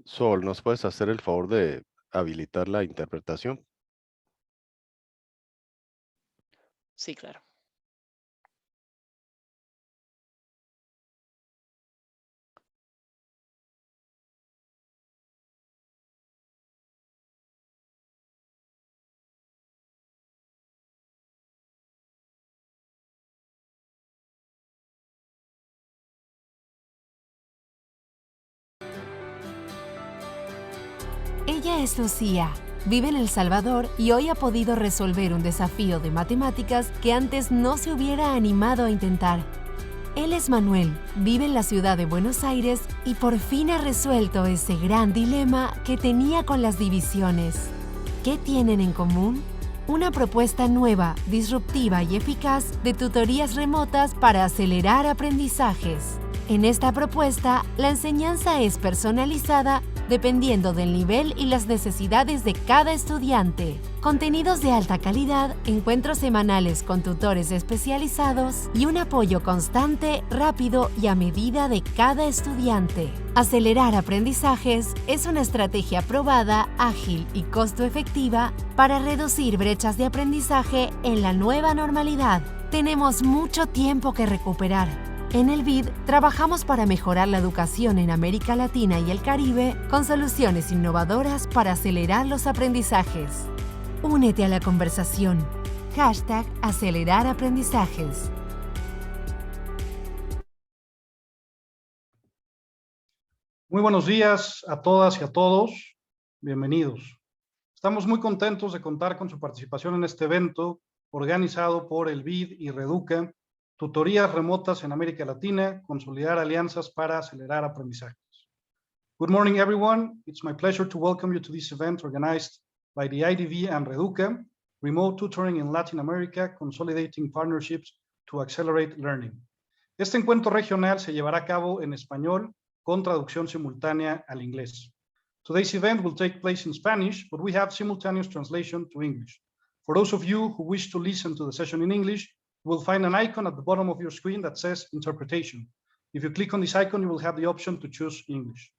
Sol, ¿nos puedes hacer el favor de habilitar la interpretación? Sí, claro. Ella es Lucía, vive en El Salvador y hoy ha podido resolver un desafío de matemáticas que antes no se hubiera animado a intentar. Él es Manuel, vive en la ciudad de Buenos Aires y por fin ha resuelto ese gran dilema que tenía con las divisiones. ¿Qué tienen en común? Una propuesta nueva, disruptiva y eficaz de tutorías remotas para acelerar aprendizajes. En esta propuesta, la enseñanza es personalizada dependiendo del nivel y las necesidades de cada estudiante. Contenidos de alta calidad, encuentros semanales con tutores especializados y un apoyo constante, rápido y a medida de cada estudiante. Acelerar aprendizajes es una estrategia probada, ágil y costo efectiva para reducir brechas de aprendizaje en la nueva normalidad. Tenemos mucho tiempo que recuperar. En el BID trabajamos para mejorar la educación en América Latina y el Caribe con soluciones innovadoras para acelerar los aprendizajes. Únete a la conversación. #AcelerarAprendizajes. Muy buenos días a todas y a todos. Bienvenidos. Estamos muy contentos de contar con su participación en este evento organizado por el BID y Reduca, tutorías remotas en América Latina, consolidar alianzas para acelerar aprendizajes. Good morning, everyone. It's my pleasure to welcome you to this event organized by the IDV and Reduca, Remote Tutoring in Latin America, Consolidating Partnerships to Accelerate Learning. Este encuentro regional se llevará a cabo en español con traducción simultánea al inglés. Today's event will take place in Spanish, but we have simultaneous translation to English. For those of you who wish to listen to the session in English, you will find an icon at the bottom of your screen that says Interpretation. If you click on this icon, you will have the option to choose English.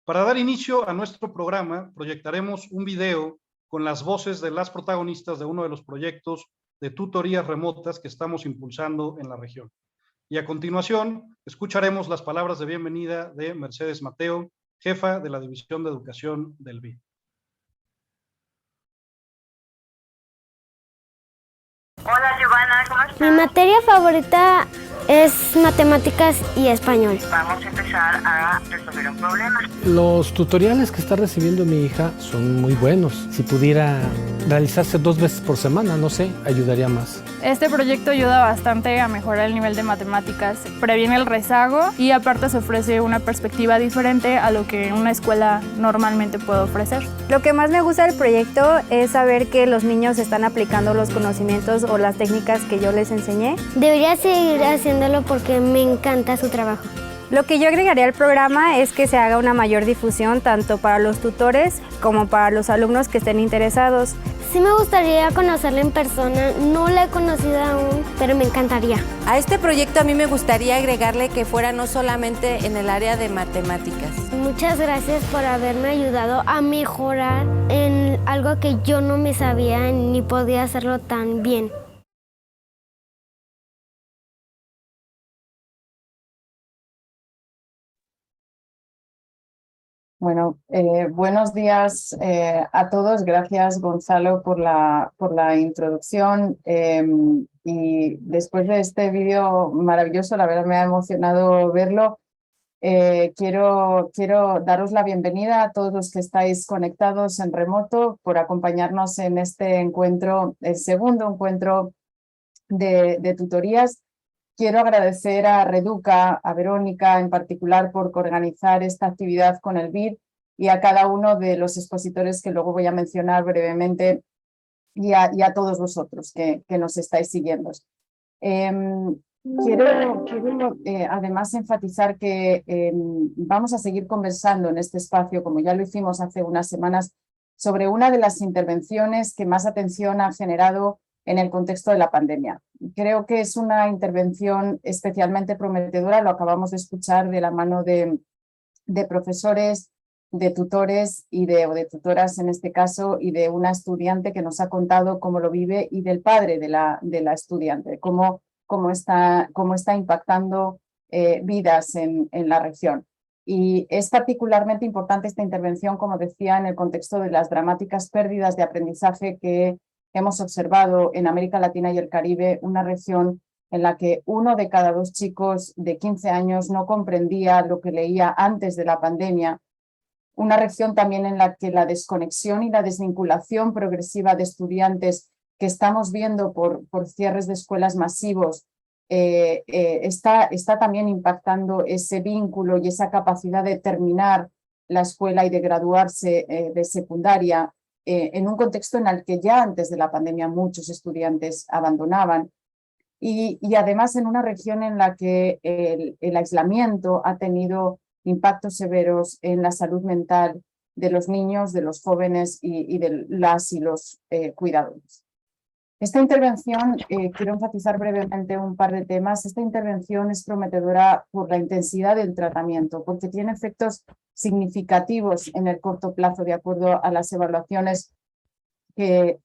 Para dar inicio a nuestro programa, proyectaremos un video con las voces de las protagonistas de uno de los proyectos de tutorías remotas que estamos impulsando en la región. Y a continuación, escucharemos las palabras de bienvenida de Mercedes Mateo, jefa de la División de Educación del BID. Hola Giovanna, ¿cómo estás? Mi materia favorita es matemáticas y español. Vamos a empezar a resolver un problema. Los tutoriales que está recibiendo mi hija son muy buenos. Si pudiera realizarse 2 veces por semana, no sé, ayudaría más. Este proyecto ayuda bastante a mejorar el nivel de matemáticas, previene el rezago y aparte se ofrece una perspectiva diferente a lo que una escuela normalmente puede ofrecer. Lo que más me gusta del proyecto es saber que los niños están aplicando los conocimientos o las técnicas que yo les enseñé. Debería seguir haciéndolo porque me encanta su trabajo. Lo que yo agregaría al programa es que se haga una mayor difusión tanto para los tutores como para los alumnos que estén interesados. Sí me gustaría conocerla en persona, no la he conocido aún, pero me encantaría. A este proyecto a mí me gustaría agregarle que fuera no solamente en el área de matemáticas. Muchas gracias por haberme ayudado a mejorar en algo que yo no me sabía ni podía hacerlo tan bien. Bueno, buenos días a todos. Gracias, Gonzalo, por la introducción. Y después de este vídeo maravilloso, la verdad me ha emocionado verlo. Quiero daros la bienvenida a todos los que estáis conectados en remoto por acompañarnos en este encuentro, el segundo encuentro de tutorías. Quiero agradecer a Reduca, a Verónica en particular por organizar esta actividad con el BID y a cada uno de los expositores que luego voy a mencionar brevemente y a todos vosotros que nos estáis siguiendo. Quiero además enfatizar que vamos a seguir conversando en este espacio, como ya lo hicimos hace unas semanas, sobre una de las intervenciones que más atención ha generado en el contexto de la pandemia. Creo que es una intervención especialmente prometedora, lo acabamos de escuchar de la mano de profesores tutores o de tutoras en este caso, y de una estudiante que nos ha contado cómo lo vive, y del padre de la estudiante, cómo está impactando vidas en la región. Y es particularmente importante esta intervención, como decía, en el contexto de las dramáticas pérdidas de aprendizaje que hemos observado en América Latina y el Caribe, una región en la que 1 de cada 2 chicos de 15 años no comprendía lo que leía antes de la pandemia. Una región también en la que la desconexión y la desvinculación progresiva de estudiantes que estamos viendo por cierres de escuelas masivos está también impactando ese vínculo y esa capacidad de terminar la escuela y de graduarse de secundaria en un contexto en el que ya antes de la pandemia muchos estudiantes abandonaban. Y además en una región en la que el aislamiento ha tenido impactos severos en la salud mental de los niños, de los jóvenes y de las y los cuidadores. Esta intervención, quiero enfatizar brevemente un par de temas. Esta intervención es prometedora por la intensidad del tratamiento, porque tiene efectos significativos en el corto plazo, de acuerdo a las evaluaciones de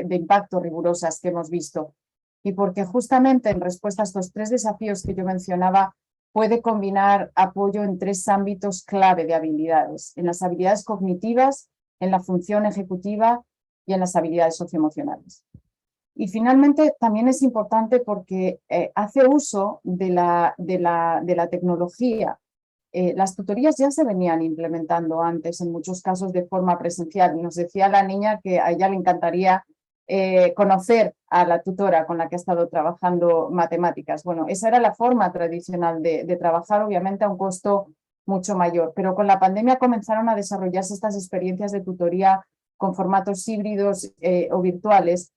impacto rigurosas que hemos visto. Y porque justamente en respuesta a estos 3 desafíos que yo mencionaba, puede combinar apoyo en 3 ámbitos clave de habilidades: en las habilidades cognitivas, en la función ejecutiva y en las habilidades socioemocionales. Y finalmente también es importante porque hace uso de la tecnología. Las tutorías ya se venían implementando antes, en muchos casos de forma presencial. Nos decía la niña que a ella le encantaría conocer a la tutora con la que ha estado trabajando matemáticas. Bueno, esa era la forma tradicional de trabajar, obviamente a un costo mucho mayor, pero con la pandemia comenzaron a desarrollarse estas experiencias de tutoría con formatos híbridos o virtuales,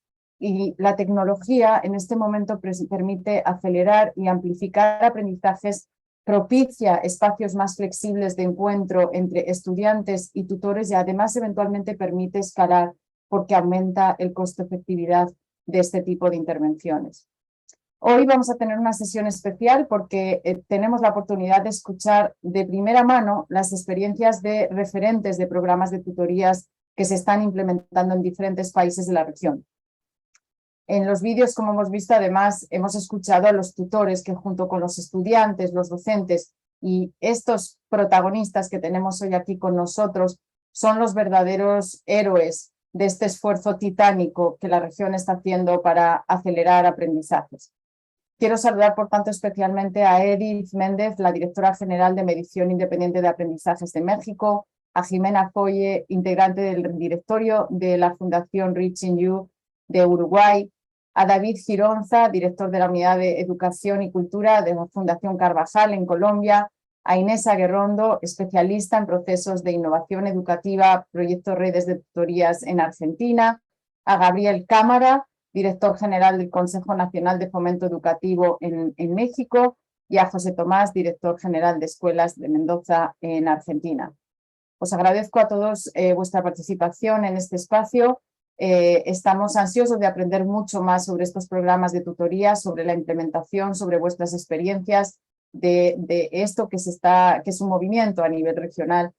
y la tecnología en este momento permite acelerar y amplificar aprendizajes, propicia espacios más flexibles de encuentro entre estudiantes y tutores, y además eventualmente permite escalar porque aumenta el costo-efectividad de este tipo de intervenciones. Hoy vamos a tener una sesión especial porque tenemos la oportunidad de escuchar de primera mano las experiencias de referentes de programas de tutorías que se están implementando en diferentes países de la región. En los vídeos, como hemos visto, además, hemos escuchado a los tutores que junto con los estudiantes, los docentes y estos protagonistas que tenemos hoy aquí con nosotros son los verdaderos héroes de este esfuerzo titánico que la región está haciendo para acelerar aprendizajes. Quiero saludar, por tanto, especialmente a Edith Méndez, la directora general de Medición Independiente de Aprendizajes de México, a Jimena Foye, integrante del directorio de la Fundación Reaching You de Uruguay, a David Gironza, director de la Unidad de Educación y Cultura de la Fundación Carvajal en Colombia, a Inés Aguerrondo, especialista en procesos de innovación educativa, proyectos redes de tutorías en Argentina, a Gabriel Cámara, director general del Consejo Nacional de Fomento Educativo en México, y a José Tomás, director general de Escuelas de Mendoza en Argentina. Os agradezco a todos vuestra participación en este espacio. Estamos ansiosos de aprender mucho más sobre estos programas de tutoría, sobre la implementación, sobre vuestras experiencias de esto que es un movimiento a nivel regional,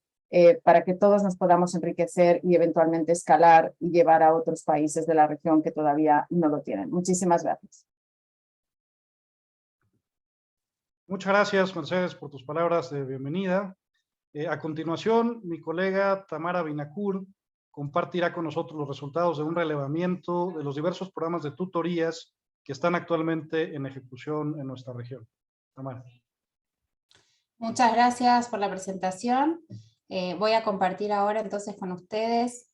para que todos nos podamos enriquecer y eventualmente escalar y llevar a otros países de la región que todavía no lo tienen. Muchísimas gracias. Muchas gracias, Mercedes, por tus palabras de bienvenida. A continuación, mi colega Tamara Binacur compartirá con nosotros los resultados de un relevamiento de los diversos programas de tutorías que están actualmente en ejecución en nuestra región. Tamara. Muchas gracias por la presentación. Voy a compartir ahora entonces con ustedes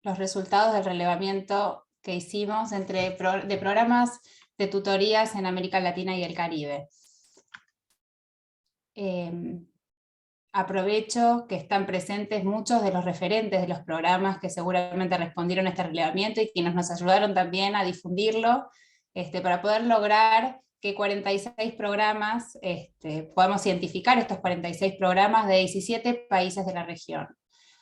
los resultados del relevamiento que hicimos de programas de tutorías en América Latina y el Caribe. Aprovecho que están presentes muchos de los referentes de los programas que seguramente respondieron a este relevamiento y quienes nos ayudaron también a difundirlo, para poder lograr que 46 programas, podamos identificar estos 46 programas de 17 países de la región.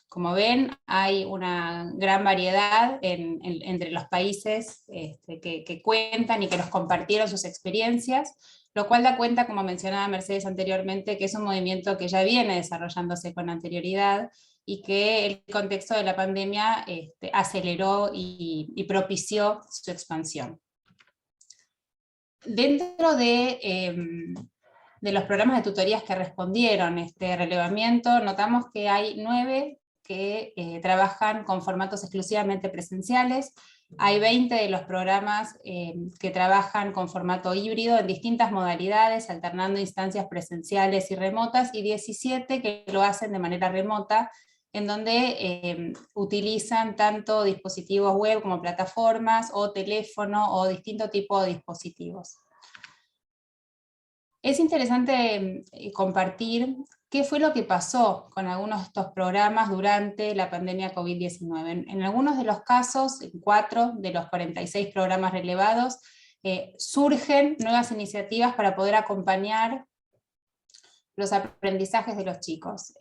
Como ven, hay una gran variedad entre los países que cuentan y que nos compartieron sus experiencias. lo cual da cuenta, como mencionaba Mercedes anteriormente, que es un movimiento que ya viene desarrollándose con anterioridad y que el contexto de la pandemia aceleró y propició su expansión. Dentro de los programas de tutorías que respondieron este relevamiento, notamos que hay 9 que trabajan con formatos exclusivamente presenciales, hay 20 de los programas que trabajan con formato híbrido en distintas modalidades, alternando instancias presenciales y remotas, y 17 que lo hacen de manera remota, en donde utilizan tanto dispositivos web como plataformas, o teléfono, o distinto tipo de dispositivos. Es interesante compartir qué fue lo que pasó con algunos de estos programas durante la pandemia COVID-19. En algunos de los casos, en 4 de los 46 programas relevados, surgen nuevas iniciativas para poder acompañar los aprendizajes de los chicos.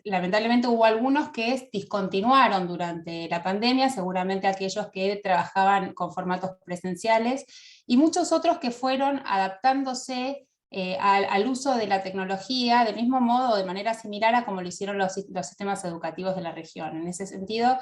Lamentablemente hubo algunos que discontinuaron durante la pandemia, seguramente aquellos que trabajaban con formatos presenciales, y muchos otros que fueron adaptándose al uso de la tecnología, del mismo modo, de manera similar a como lo hicieron los sistemas educativos de la región. En ese sentido,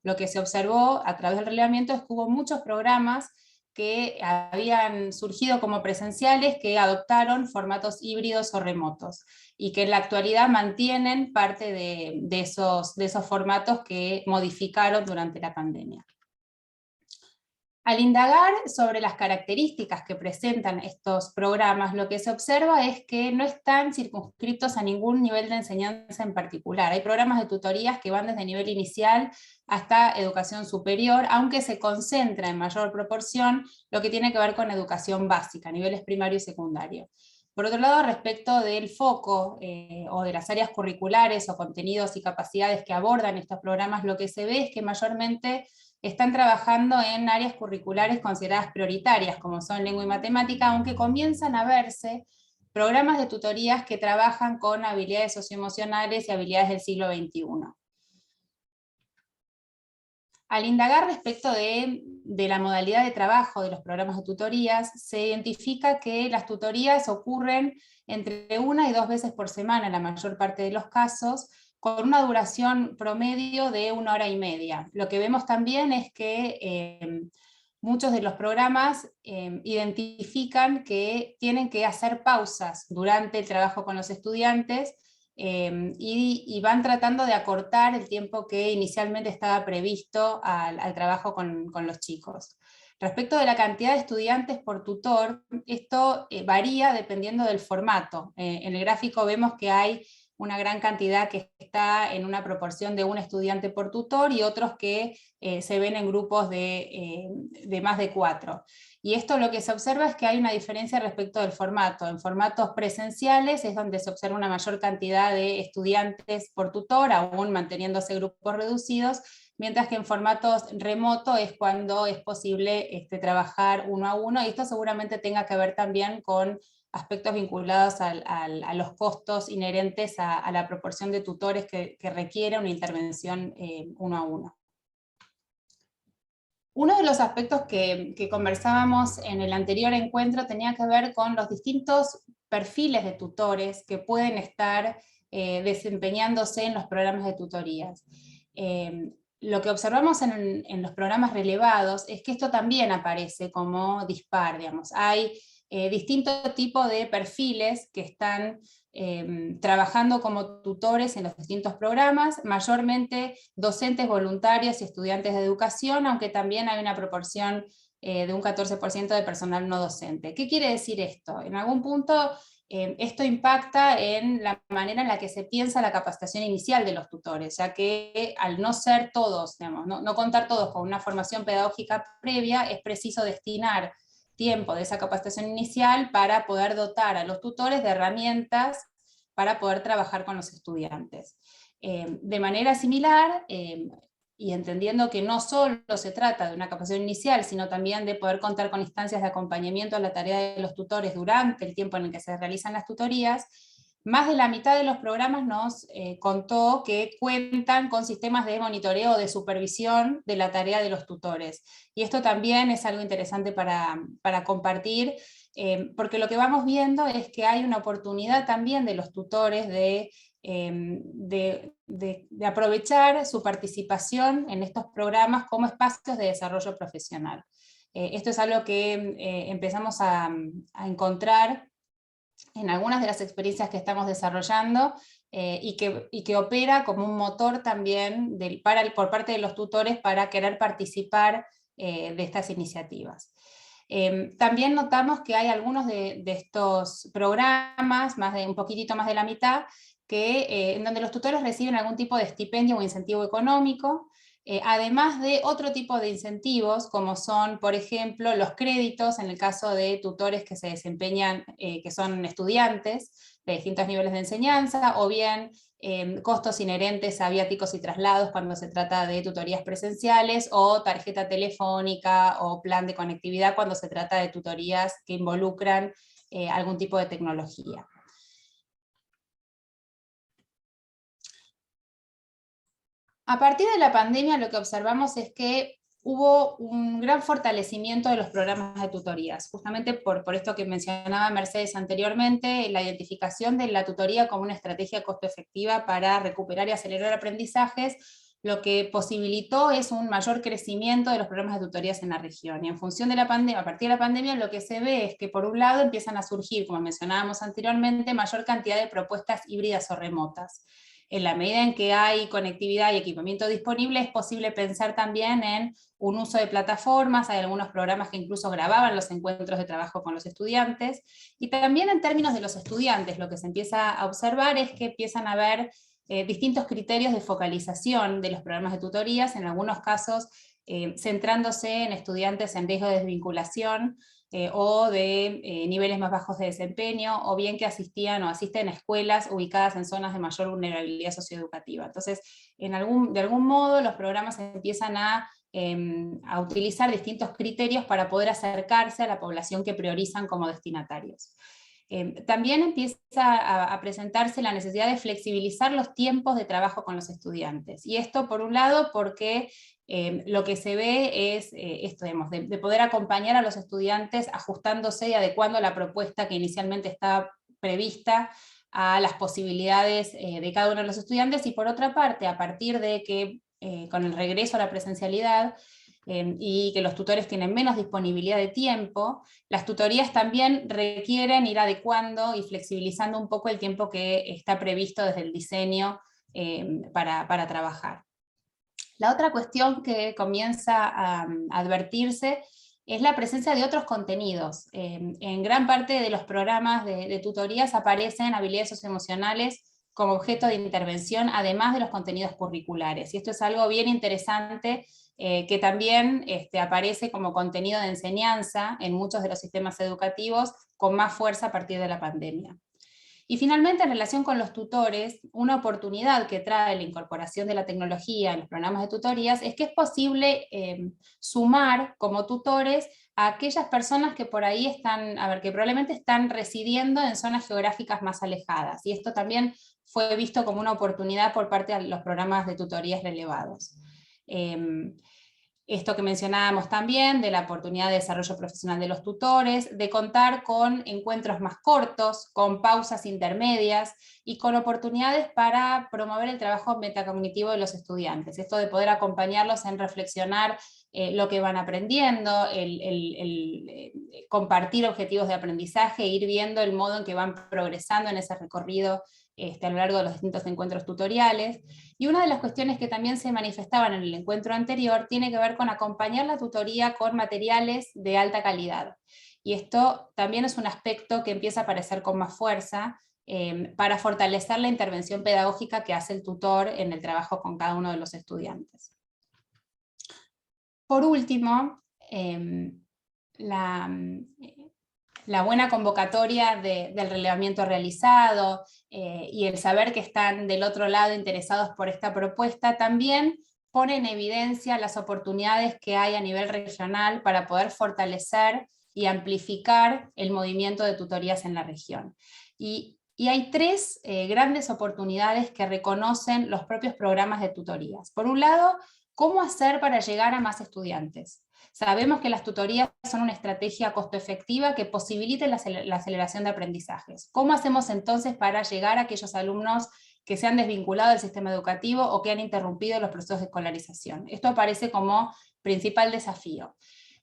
lo que se observó a través del relevamiento es que hubo muchos programas que habían surgido como presenciales que adoptaron formatos híbridos o remotos, y que en la actualidad mantienen parte de esos formatos que modificaron durante la pandemia. Al indagar sobre las características que presentan estos programas, lo que se observa es que no están circunscritos a ningún nivel de enseñanza en particular. Hay programas de tutorías que van desde nivel inicial hasta educación superior, aunque se concentra en mayor proporción lo que tiene que ver con educación básica, niveles primario y secundario. Por otro lado, respecto del foco o de las áreas curriculares o contenidos y capacidades que abordan estos programas, lo que se ve es que mayormente están trabajando en áreas curriculares consideradas prioritarias, como son lengua y matemática, aunque comienzan a verse programas de tutorías que trabajan con habilidades socioemocionales y habilidades del siglo XXI. Al indagar respecto de la modalidad de trabajo de los programas de tutorías, se identifica que las tutorías ocurren entre 1 y 2 veces por semana en la mayor parte de los casos, con una duración promedio de 1 hora y media. Lo que vemos también es que muchos de los programas identifican que tienen que hacer pausas durante el trabajo con los estudiantes y van tratando de acortar el tiempo que inicialmente estaba previsto al trabajo con los chicos. Respecto de la cantidad de estudiantes por tutor, esto varía dependiendo del formato. En el gráfico vemos que hay una gran cantidad que está en una proporción de un estudiante por tutor y otros que se ven en grupos de más de 4. Y esto lo que se observa es que hay una diferencia respecto del formato. En formatos presenciales es donde se observa una mayor cantidad de estudiantes por tutor, aún manteniéndose grupos reducidos, mientras que en formatos remoto es cuando es posible trabajar 1 a 1, y esto seguramente tenga que ver también con aspectos vinculados a los costos inherentes a la proporción de tutores que requiere una intervención 1 a 1. Uno de los aspectos que conversábamos en el anterior encuentro tenía que ver con los distintos perfiles de tutores que pueden estar desempeñándose en los programas de tutorías. Lo que observamos en los programas relevados es que esto también aparece como dispar, digamos. Hay distintos tipos de perfiles que están trabajando como tutores en los distintos programas, mayormente docentes voluntarios y estudiantes de educación, aunque también hay una proporción de un 14% de personal no docente. ¿Qué quiere decir esto? En algún punto esto impacta en la manera en la que se piensa la capacitación inicial de los tutores, ya que al no ser todos, digamos, no contar todos con una formación pedagógica previa, es preciso destinar tiempo de esa capacitación inicial para poder dotar a los tutores de herramientas para poder trabajar con los estudiantes. De manera similar, y entendiendo que no solo se trata de una capacitación inicial, sino también de poder contar con instancias de acompañamiento a la tarea de los tutores durante el tiempo en el que se realizan las tutorías, Más de la mitad de los programas nos contó que cuentan con sistemas de monitoreo o de supervisión de la tarea de los tutores. Y esto también es algo interesante para compartir, porque lo que vamos viendo es que hay una oportunidad también de los tutores de aprovechar su participación en estos programas como espacios de desarrollo profesional. Esto es algo que empezamos a encontrar en algunas de las experiencias que estamos desarrollando y que opera como un motor también por parte de los tutores para querer participar de estas iniciativas. También notamos que hay algunos de estos programas, un poquitito más de la mitad, en donde los tutores reciben algún tipo de estipendio o incentivo económico, además de otro tipo de incentivos, como son, por ejemplo, los créditos, en el caso de tutores que se desempeñan, que son estudiantes de distintos niveles de enseñanza, o bien costos inherentes a viáticos y traslados cuando se trata de tutorías presenciales, o tarjeta telefónica, o plan de conectividad cuando se trata de tutorías que involucran algún tipo de tecnología. A partir de la pandemia lo que observamos es que hubo un gran fortalecimiento de los programas de tutorías, justamente por esto que mencionaba Mercedes anteriormente, la identificación de la tutoría como una estrategia costo efectiva para recuperar y acelerar aprendizajes, lo que posibilitó es un mayor crecimiento de los programas de tutorías en la región. Y en función de la pandemia, a partir de la pandemia, lo que se ve es que por un lado empiezan a surgir, como mencionábamos anteriormente, mayor cantidad de propuestas híbridas o remotas. En la medida en que hay conectividad y equipamiento disponible, es posible pensar también en un uso de plataformas. Hay algunos programas que incluso grababan los encuentros de trabajo con los estudiantes, y también en términos de los estudiantes, lo que se empieza a observar es que empiezan a haber distintos criterios de focalización de los programas de tutorías, en algunos casos centrándose en estudiantes en riesgo de desvinculación, o de niveles más bajos de desempeño, o bien que asistían o asisten a escuelas ubicadas en zonas de mayor vulnerabilidad socioeducativa. Entonces, de algún modo los programas empiezan a utilizar distintos criterios para poder acercarse a la población que priorizan como destinatarios. También empieza a presentarse la necesidad de flexibilizar los tiempos de trabajo con los estudiantes. Y esto, por un lado, porque lo que se ve es esto, digamos, de poder acompañar a los estudiantes ajustándose y adecuando la propuesta que inicialmente estaba prevista a las posibilidades de cada uno de los estudiantes, y por otra parte, a partir de que con el regreso a la presencialidad, y que los tutores tienen menos disponibilidad de tiempo, las tutorías también requieren ir adecuando y flexibilizando un poco el tiempo que está previsto desde el diseño para trabajar. La otra cuestión que comienza a advertirse es la presencia de otros contenidos. En gran parte de los programas de tutorías aparecen habilidades socioemocionales como objeto de intervención, además de los contenidos curriculares. Y esto es algo bien interesante, que también aparece como contenido de enseñanza en muchos de los sistemas educativos con más fuerza a partir de la pandemia. Y finalmente, en relación con los tutores, una oportunidad que trae la incorporación de la tecnología en los programas de tutorías es que es posible sumar como tutores a aquellas personas que por ahí están, que probablemente están residiendo en zonas geográficas más alejadas. Y esto también fue visto como una oportunidad por parte de los programas de tutorías relevados. Esto que mencionábamos también, de la oportunidad de desarrollo profesional de los tutores, de contar con encuentros más cortos, con pausas intermedias, y con oportunidades para promover el trabajo metacognitivo de los estudiantes. Esto de poder acompañarlos en reflexionar lo que van aprendiendo, el compartir objetivos de aprendizaje, e ir viendo el modo en que van progresando en ese recorrido a lo largo de los distintos encuentros tutoriales. Y una de las cuestiones que también se manifestaban en el encuentro anterior tiene que ver con acompañar la tutoría con materiales de alta calidad. Y esto también es un aspecto que empieza a aparecer con más fuerza para fortalecer la intervención pedagógica que hace el tutor en el trabajo con cada uno de los estudiantes. Por último, la buena convocatoria del relevamiento realizado y el saber que están del otro lado interesados por esta propuesta también pone en evidencia las oportunidades que hay a nivel regional para poder fortalecer y amplificar el movimiento de tutorías en la región. Y Y hay tres grandes oportunidades que reconocen los propios programas de tutorías. Por un lado, ¿cómo hacer para llegar a más estudiantes? Sabemos que las tutorías son una estrategia costo efectiva que posibilite la aceleración de aprendizajes. ¿Cómo hacemos entonces para llegar a aquellos alumnos que se han desvinculado del sistema educativo o que han interrumpido los procesos de escolarización? Esto aparece como principal desafío.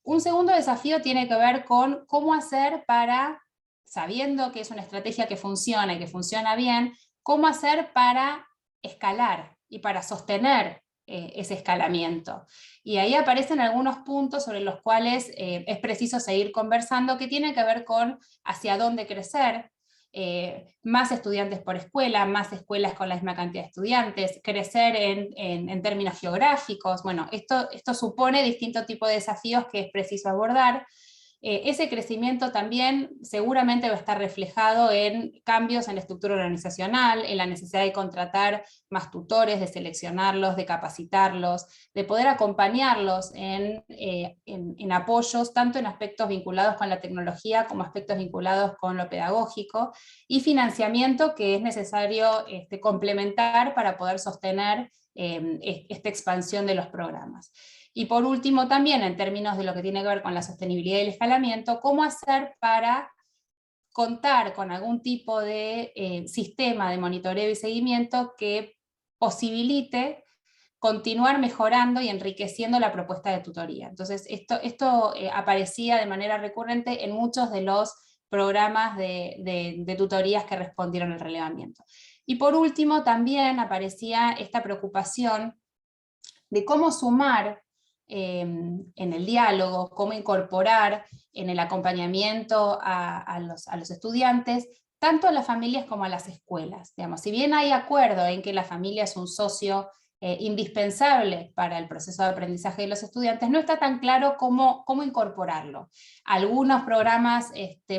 Un segundo desafío tiene que ver con cómo hacer para, sabiendo que es una estrategia que funciona y que funciona bien, cómo hacer para escalar y para sostener ese escalamiento. Y ahí aparecen algunos puntos sobre los cuales es preciso seguir conversando, que tienen que ver con hacia dónde crecer, más estudiantes por escuela, más escuelas con la misma cantidad de estudiantes, crecer en términos geográficos. Bueno, esto supone distintos tipos de desafíos que es preciso abordar. Ese crecimiento también seguramente va a estar reflejado en cambios en la estructura organizacional, en la necesidad de contratar más tutores, de seleccionarlos, de capacitarlos, de poder acompañarlos en apoyos, tanto en aspectos vinculados con la tecnología como aspectos vinculados con lo pedagógico, y financiamiento que es necesario complementar para poder sostener esta expansión de los programas. Y por último también, en términos de lo que tiene que ver con la sostenibilidad y el escalamiento, cómo hacer para contar con algún tipo de sistema de monitoreo y seguimiento que posibilite continuar mejorando y enriqueciendo la propuesta de tutoría. Entonces esto aparecía de manera recurrente en muchos de los programas de tutorías que respondieron al relevamiento. Y por último también aparecía esta preocupación de cómo sumar en el diálogo, cómo incorporar en el acompañamiento a los estudiantes, tanto a las familias como a las escuelas. Digamos, si bien hay acuerdo en que la familia es un socio indispensable para el proceso de aprendizaje de los estudiantes, no está tan claro cómo incorporarlo. Algunos programas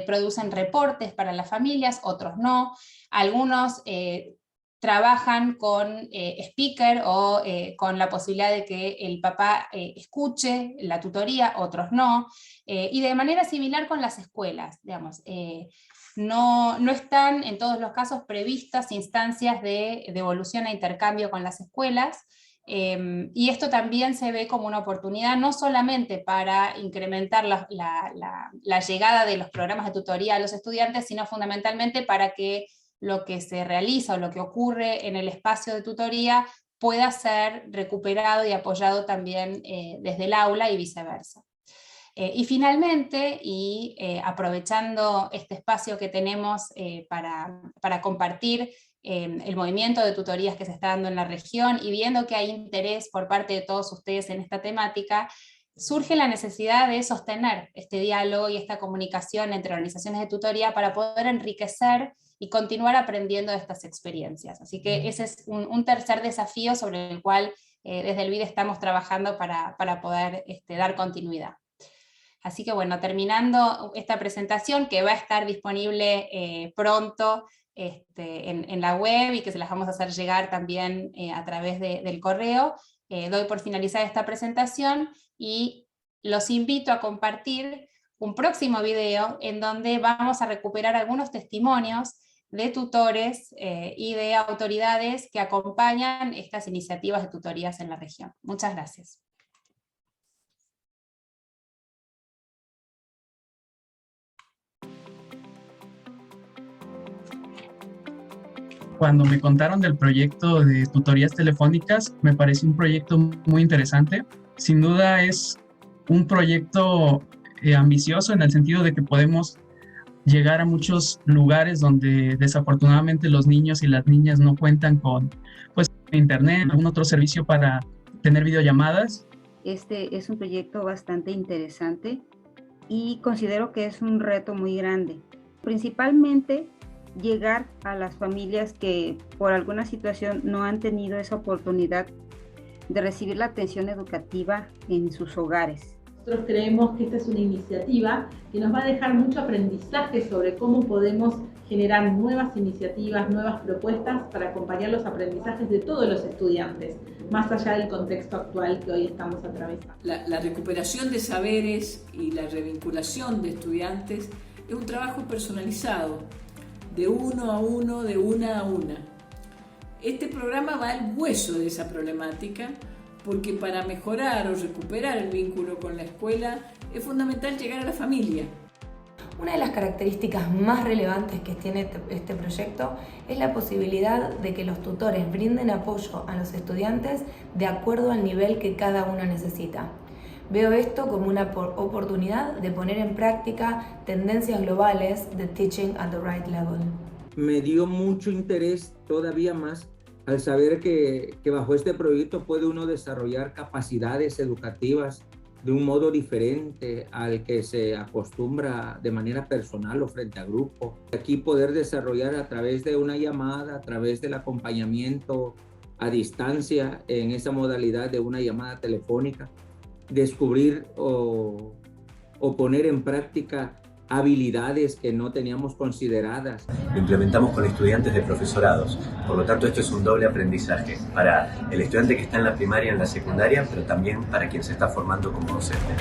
producen reportes para las familias, otros no. Algunos trabajan con speaker o con la posibilidad de que el papá escuche la tutoría, otros no, y de manera similar con las escuelas, digamos. No están en todos los casos previstas instancias de devolución e intercambio con las escuelas, y esto también se ve como una oportunidad no solamente para incrementar la llegada de los programas de tutoría a los estudiantes, sino fundamentalmente para que lo que se realiza o lo que ocurre en el espacio de tutoría pueda ser recuperado y apoyado también desde el aula y viceversa. Y finalmente, aprovechando este espacio que tenemos para compartir el movimiento de tutorías que se está dando en la región y viendo que hay interés por parte de todos ustedes en esta temática, surge la necesidad de sostener este diálogo y esta comunicación entre organizaciones de tutoría para poder enriquecer y continuar aprendiendo de estas experiencias. Así que ese es un tercer desafío sobre el cual desde el BID estamos trabajando para poder dar continuidad. Así que bueno, terminando esta presentación, que va a estar disponible pronto en la web y que se las vamos a hacer llegar también a través del correo, doy por finalizada esta presentación y los invito a compartir un próximo video en donde vamos a recuperar algunos testimonios de tutores y de autoridades que acompañan estas iniciativas de tutorías en la región. Muchas gracias. Cuando me contaron del proyecto de tutorías telefónicas, me pareció un proyecto muy interesante. Sin duda es un proyecto ambicioso en el sentido de que podemos llegar a muchos lugares donde desafortunadamente los niños y las niñas no cuentan con internet, algún otro servicio para tener videollamadas. Este es un proyecto bastante interesante y considero que es un reto muy grande. Principalmente llegar a las familias que por alguna situación no han tenido esa oportunidad de recibir la atención educativa en sus hogares. Nosotros creemos que esta es una iniciativa que nos va a dejar mucho aprendizaje sobre cómo podemos generar nuevas iniciativas, nuevas propuestas para acompañar los aprendizajes de todos los estudiantes, más allá del contexto actual que hoy estamos atravesando. La recuperación de saberes y la revinculación de estudiantes es un trabajo personalizado, de uno a uno, de una a una. Este programa va al hueso de esa problemática, porque para mejorar o recuperar el vínculo con la escuela es fundamental llegar a la familia. Una de las características más relevantes que tiene este proyecto es la posibilidad de que los tutores brinden apoyo a los estudiantes de acuerdo al nivel que cada uno necesita. Veo esto como una oportunidad de poner en práctica tendencias globales de teaching at the right level. Me dio mucho interés todavía más al saber que bajo este proyecto puede uno desarrollar capacidades educativas de un modo diferente al que se acostumbra de manera personal o frente a grupo. Aquí poder desarrollar a través de una llamada, a través del acompañamiento a distancia en esa modalidad de una llamada telefónica, descubrir o poner en práctica habilidades que no teníamos consideradas. Lo implementamos con estudiantes de profesorados, por lo tanto esto es un doble aprendizaje para el estudiante que está en la primaria, en la secundaria, pero también para quien se está formando como docente.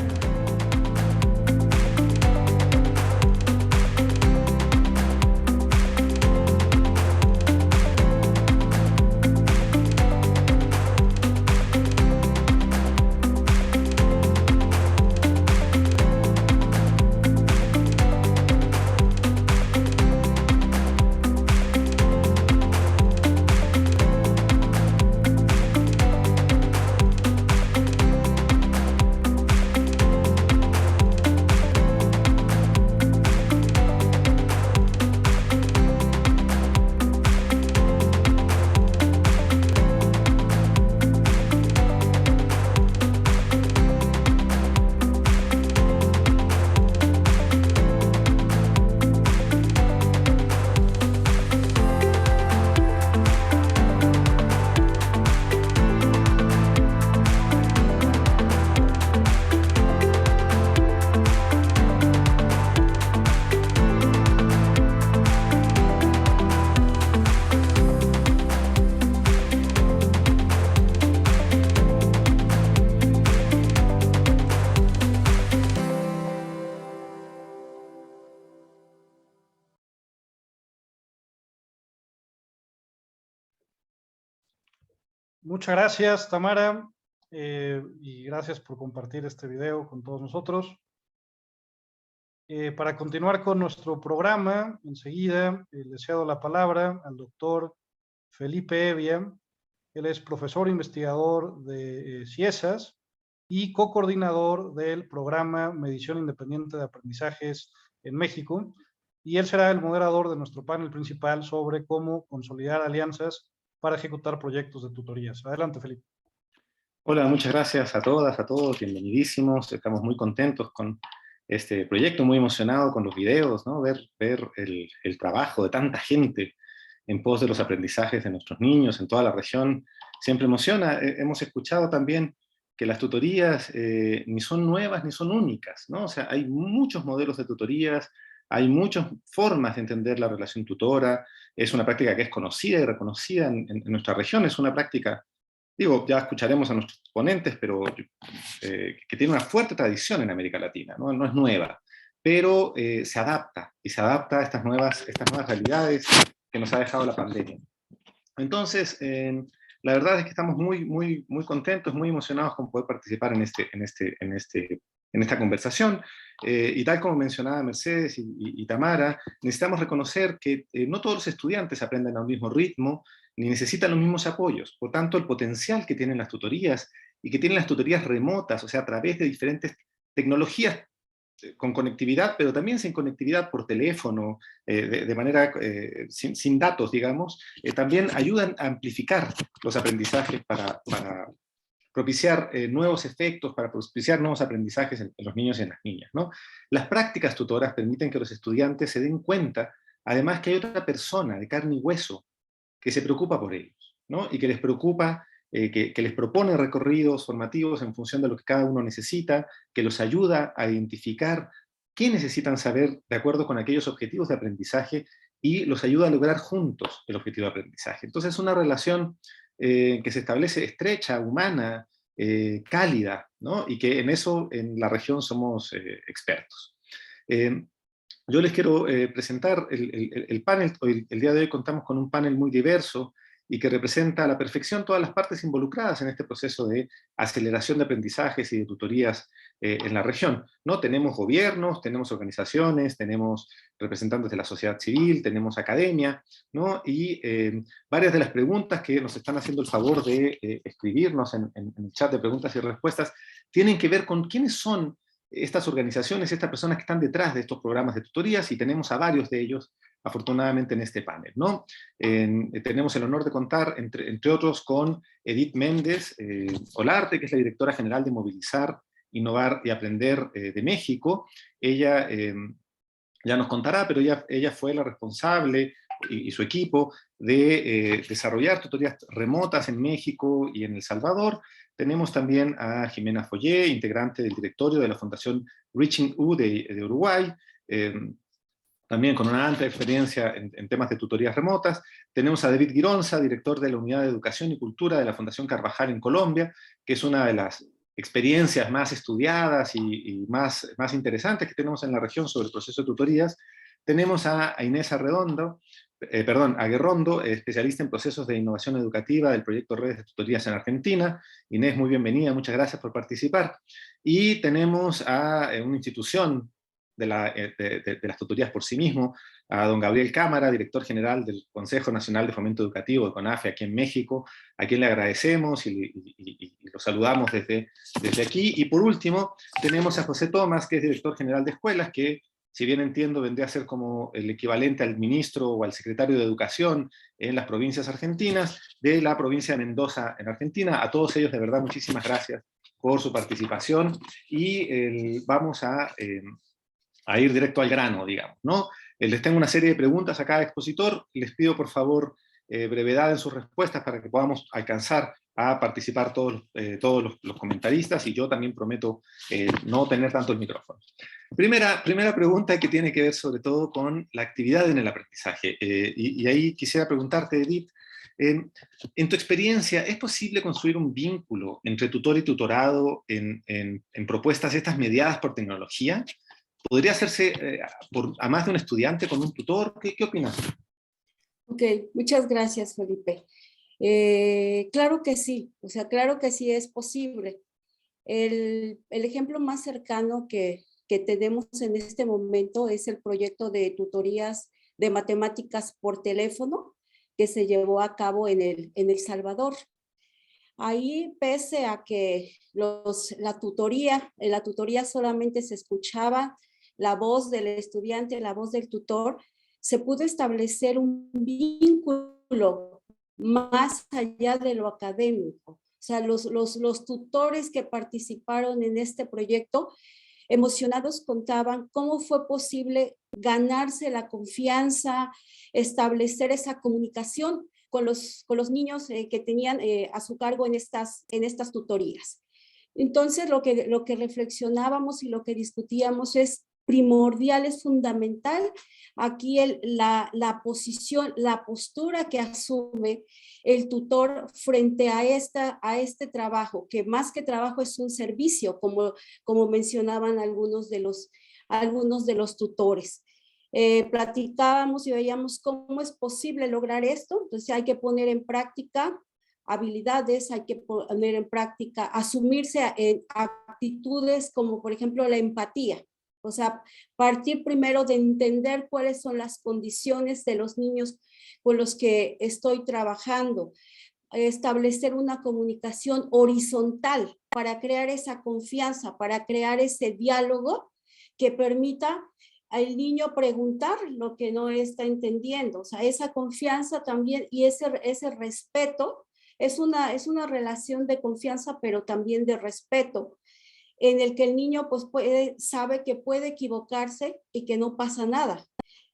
Muchas gracias, Tamara, y gracias por compartir este video con todos nosotros. Para continuar con nuestro programa, enseguida le cedo la palabra al doctor Felipe Evia. Él es profesor investigador de CIESAS y co-coordinador del programa Medición Independiente de Aprendizajes en México, y él será el moderador de nuestro panel principal sobre cómo consolidar alianzas para ejecutar proyectos de tutorías. Adelante, Felipe. Hola, muchas gracias a todas, a todos, bienvenidísimos. Estamos muy contentos con este proyecto, muy emocionado con los videos, ¿no? Ver el trabajo de tanta gente en pos de los aprendizajes de nuestros niños en toda la región, siempre emociona. Hemos escuchado también que las tutorías ni son nuevas ni son únicas, ¿no? O sea, hay muchos modelos de tutorías, hay muchas formas de entender la relación tutora. Es una práctica que es conocida y reconocida en nuestra región, es una práctica, digo, ya escucharemos a nuestros ponentes, pero que tiene una fuerte tradición en América Latina, ¿no? No es nueva, pero se adapta, y se adapta a estas nuevas realidades que nos ha dejado la pandemia. Entonces, la verdad es que estamos muy contentos, muy emocionados con poder participar en esta conversación. Y tal como mencionaba Mercedes y Tamara, necesitamos reconocer que no todos los estudiantes aprenden a un mismo ritmo, ni necesitan los mismos apoyos. Por tanto, el potencial que tienen las tutorías, y que tienen las tutorías remotas, o sea, a través de diferentes tecnologías con conectividad, pero también sin conectividad por teléfono, de manera sin datos, digamos, también ayudan a amplificar los aprendizajes para propiciar nuevos efectos, para propiciar nuevos aprendizajes en los niños y en las niñas, ¿no? Las prácticas tutoras permiten que los estudiantes se den cuenta, además, que hay otra persona de carne y hueso que se preocupa por ellos, ¿no? Y que les preocupa, que les propone recorridos formativos en función de lo que cada uno necesita, que los ayuda a identificar qué necesitan saber de acuerdo con aquellos objetivos de aprendizaje, y los ayuda a lograr juntos el objetivo de aprendizaje. Entonces es una relación que se establece estrecha, humana, cálida, ¿no? Y que en eso en la región somos expertos. yo les quiero presentar el panel. El día de hoy contamos con un panel muy diverso y que representa a la perfección todas las partes involucradas en este proceso de aceleración de aprendizajes y de tutorías en la región, ¿no? Tenemos gobiernos, tenemos organizaciones, tenemos representantes de la sociedad civil, tenemos academia, ¿no? Y varias de las preguntas que nos están haciendo el favor de escribirnos en el chat de preguntas y respuestas tienen que ver con quiénes son estas organizaciones, estas personas que están detrás de estos programas de tutorías, y tenemos a varios de ellos, afortunadamente, en este panel, ¿no? Tenemos el honor de contar, entre otros, con Edith Méndez Olarte, que es la directora general de Movilizar, Innovar y Aprender de México. Ella ya nos contará, pero ella fue la responsable, y su equipo, de desarrollar tutorías remotas en México y en El Salvador. Tenemos también a Jimena Follé, integrante del directorio de la Fundación Reaching U de Uruguay, también con una amplia experiencia en temas de tutorías remotas. Tenemos a David Gironza, director de la Unidad de Educación y Cultura de la Fundación Carvajal en Colombia, que es una de las experiencias más estudiadas y más interesantes que tenemos en la región sobre el proceso de tutorías. Tenemos a Inés Aguerrondo, especialista en procesos de innovación educativa del proyecto Redes de Tutorías en Argentina. Inés, muy bienvenida, muchas gracias por participar. Y tenemos a una institución de las tutorías por sí mismo, a don Gabriel Cámara, director general del Consejo Nacional de Fomento Educativo de CONAFE aquí en México, a quien le agradecemos y lo saludamos desde aquí. Y por último, tenemos a José Tomás, que es director general de escuelas, que, si bien entiendo, vendría a ser como el equivalente al ministro o al secretario de Educación en las provincias argentinas, de la provincia de Mendoza en Argentina. A todos ellos, de verdad, muchísimas gracias por su participación, y vamos a ir directo al grano, digamos, ¿no? Les tengo una serie de preguntas a cada expositor. Les pido, por favor, brevedad en sus respuestas para que podamos alcanzar a participar todos los comentaristas, y yo también prometo no tener tanto el micrófono. Primera pregunta, que tiene que ver sobre todo con la actividad en el aprendizaje, y ahí quisiera preguntarte, Edith, en tu experiencia, ¿es posible construir un vínculo entre tutor y tutorado en propuestas estas mediadas por tecnología? ¿Podría hacerse a más de un estudiante con un tutor? ¿Qué opinas? Ok, muchas gracias, Felipe. Claro que sí, o sea, claro que sí es posible. El ejemplo más cercano que tenemos en este momento es el proyecto de tutorías de matemáticas por teléfono que se llevó a cabo en El Salvador. Ahí, pese a que en la tutoría solamente se escuchaba la voz del estudiante, la voz del tutor, se pudo establecer un vínculo más allá de lo académico. O sea, los tutores que participaron en este proyecto, emocionados, contaban cómo fue posible ganarse la confianza, establecer esa comunicación con los niños que tenían a su cargo en estas tutorías. Entonces, lo que reflexionábamos y lo que discutíamos es primordial, es fundamental aquí la posición, la postura que asume el tutor frente a este trabajo, que más que trabajo es un servicio, como mencionaban algunos de los tutores. Platicábamos y veíamos cómo es posible lograr esto. Entonces hay que poner en práctica habilidades, hay que poner en práctica, asumirse en actitudes como por ejemplo la empatía. O sea, partir primero de entender cuáles son las condiciones de los niños con los que estoy trabajando, establecer una comunicación horizontal para crear esa confianza, para crear ese diálogo que permita al niño preguntar lo que no está entendiendo. O sea, esa confianza también y ese respeto es una relación de confianza, pero también de respeto, en el que el niño pues sabe que puede equivocarse y que no pasa nada,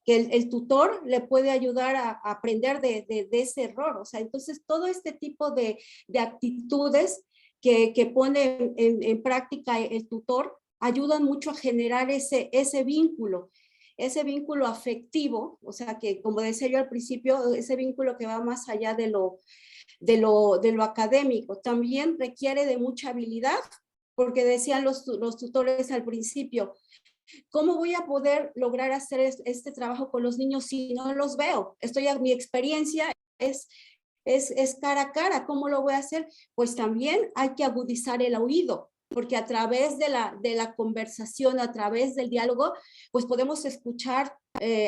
que el tutor le puede ayudar a aprender de ese error. O sea, entonces todo este tipo de actitudes que pone en práctica el tutor ayudan mucho a generar ese vínculo afectivo. O sea, que como decía yo al principio, ese vínculo que va más allá de lo académico. También requiere de mucha habilidad, porque decían los tutores al principio, ¿Cómo voy a poder lograr hacer este trabajo con los niños si no los veo? Mi experiencia es cara a cara. ¿Cómo lo voy a hacer? Pues también hay que agudizar el oído, porque a través de la conversación, a través del diálogo, pues podemos escuchar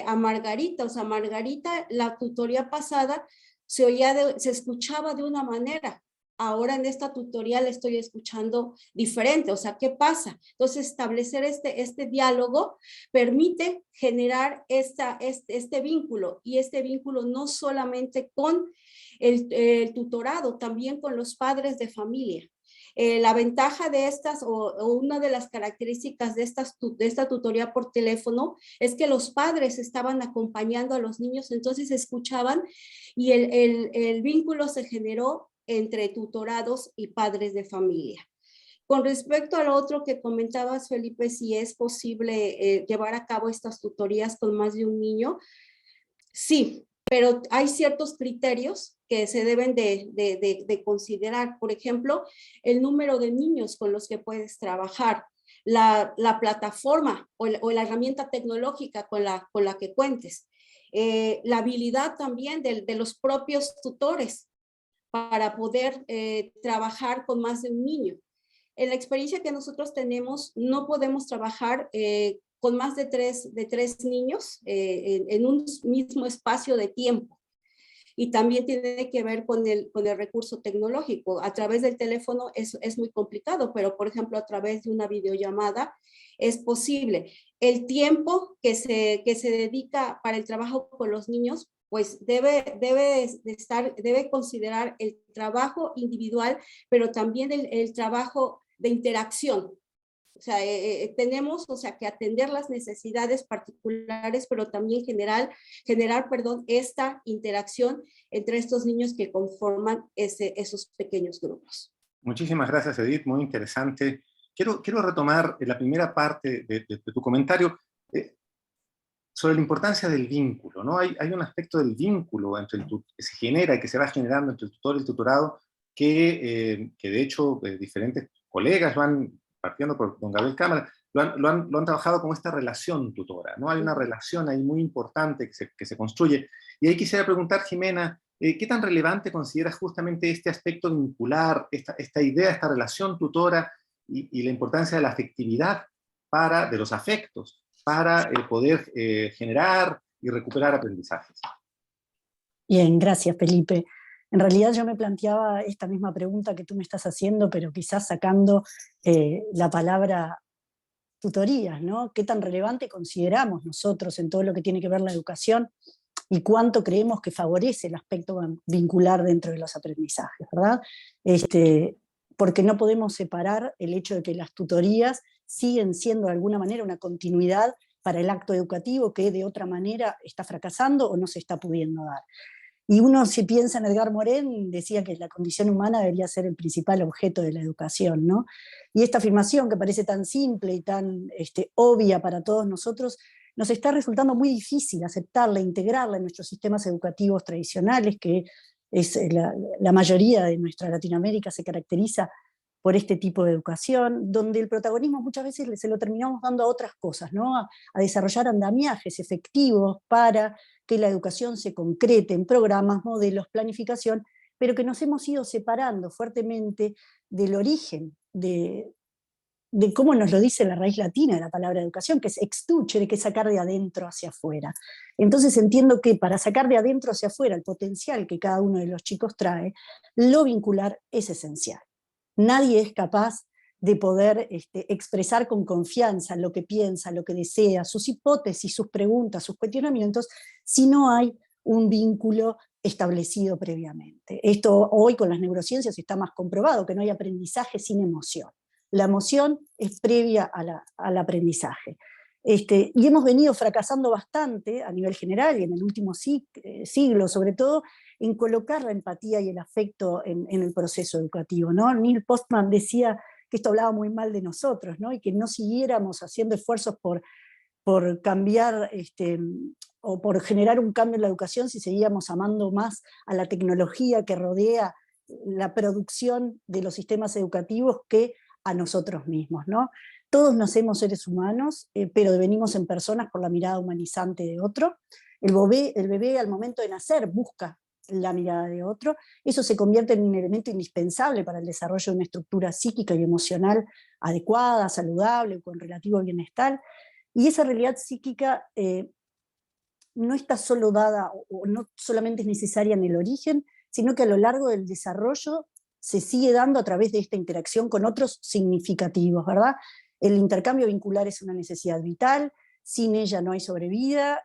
a Margarita. O sea, Margarita, la tutoría pasada, se escuchaba de una manera. Ahora en esta tutorial estoy escuchando diferente. O sea, ¿qué pasa? Entonces, establecer este diálogo permite generar este vínculo, y este vínculo no solamente con el tutorado, también con los padres de familia. La ventaja de estas, o una de las características de esta tutoría por teléfono, es que los padres estaban acompañando a los niños, entonces escuchaban, y el vínculo se generó entre tutorados y padres de familia. Con respecto al otro que comentabas, Felipe, si es posible llevar a cabo estas tutorías con más de un niño, sí, pero hay ciertos criterios que se deben de considerar. Por ejemplo, el número de niños con los que puedes trabajar, la plataforma o la herramienta tecnológica con la que cuentes, la habilidad también de los propios tutores para poder trabajar con más de un niño. En la experiencia que nosotros tenemos, no podemos trabajar con más de tres niños en un mismo espacio de tiempo. Y también tiene que ver con el recurso tecnológico. A través del teléfono es muy complicado, pero por ejemplo a través de una videollamada es posible. El tiempo que se dedica para el trabajo con los niños, pues debe considerar el trabajo individual, pero también el trabajo de interacción. O sea, tenemos que atender las necesidades particulares, pero también generar esta interacción entre estos niños que conforman esos pequeños grupos. Muchísimas gracias, Edith, muy interesante. Quiero retomar la primera parte de tu comentario sobre la importancia del vínculo, ¿no? Hay un aspecto del vínculo que se genera y que se va generando entre el tutor y el tutorado que de hecho diferentes colegas partiendo por don Gabriel Cámara, lo han trabajado con esta relación tutora, ¿no? Hay una relación ahí muy importante que se construye. Y ahí quisiera preguntar, Jimena, ¿qué tan relevante consideras justamente este aspecto vincular, esta idea, esta relación tutora y la importancia de la afectividad de los afectos, para poder generar y recuperar aprendizajes? Bien, gracias, Felipe. En realidad yo me planteaba esta misma pregunta que tú me estás haciendo, pero quizás sacando la palabra tutorías, ¿no? ¿Qué tan relevante consideramos nosotros en todo lo que tiene que ver la educación y cuánto creemos que favorece el aspecto vincular dentro de los aprendizajes, ¿verdad? Porque no podemos separar el hecho de que las tutorías siguen siendo de alguna manera una continuidad para el acto educativo que de otra manera está fracasando o no se está pudiendo dar. Y uno, si piensa en Edgar Morin, decía que la condición humana debería ser el principal objeto de la educación, ¿no? Y esta afirmación, que parece tan simple y tan obvia para todos nosotros, nos está resultando muy difícil aceptarla, integrarla en nuestros sistemas educativos tradicionales, que es la mayoría de nuestra Latinoamérica se caracteriza por este tipo de educación, donde el protagonismo muchas veces se lo terminamos dando a otras cosas, ¿no? A desarrollar andamiajes efectivos para que la educación se concrete en programas, modelos, planificación, pero que nos hemos ido separando fuertemente del origen, de cómo nos lo dice la raíz latina de la palabra educación, que es extucere, que es sacar de adentro hacia afuera. Entonces entiendo que para sacar de adentro hacia afuera el potencial que cada uno de los chicos trae, lo vincular es esencial. Nadie es capaz de poder expresar con confianza lo que piensa, lo que desea, sus hipótesis, sus preguntas, sus cuestionamientos, si no hay un vínculo establecido previamente. Esto hoy con las neurociencias está más comprobado, que no hay aprendizaje sin emoción. La emoción es previa al aprendizaje. Y hemos venido fracasando bastante a nivel general y en el último siglo, sobre todo, en colocar la empatía y el afecto en el proceso educativo, ¿no? Neil Postman decía que esto hablaba muy mal de nosotros, ¿no? Y que no siguiéramos haciendo esfuerzos por cambiar o por generar un cambio en la educación si seguíamos amando más a la tecnología que rodea la producción de los sistemas educativos que a nosotros mismos, ¿no? Todos nacemos seres humanos, pero devenimos en personas por la mirada humanizante de otro. El bebé al momento de nacer busca la mirada de otro. Eso se convierte en un elemento indispensable para el desarrollo de una estructura psíquica y emocional adecuada, saludable, con relativo bienestar. Y esa realidad psíquica no está solo dada, o no solamente es necesaria en el origen, sino que a lo largo del desarrollo se sigue dando a través de esta interacción con otros significativos, ¿verdad? El intercambio vincular es una necesidad vital, sin ella no hay sobrevida.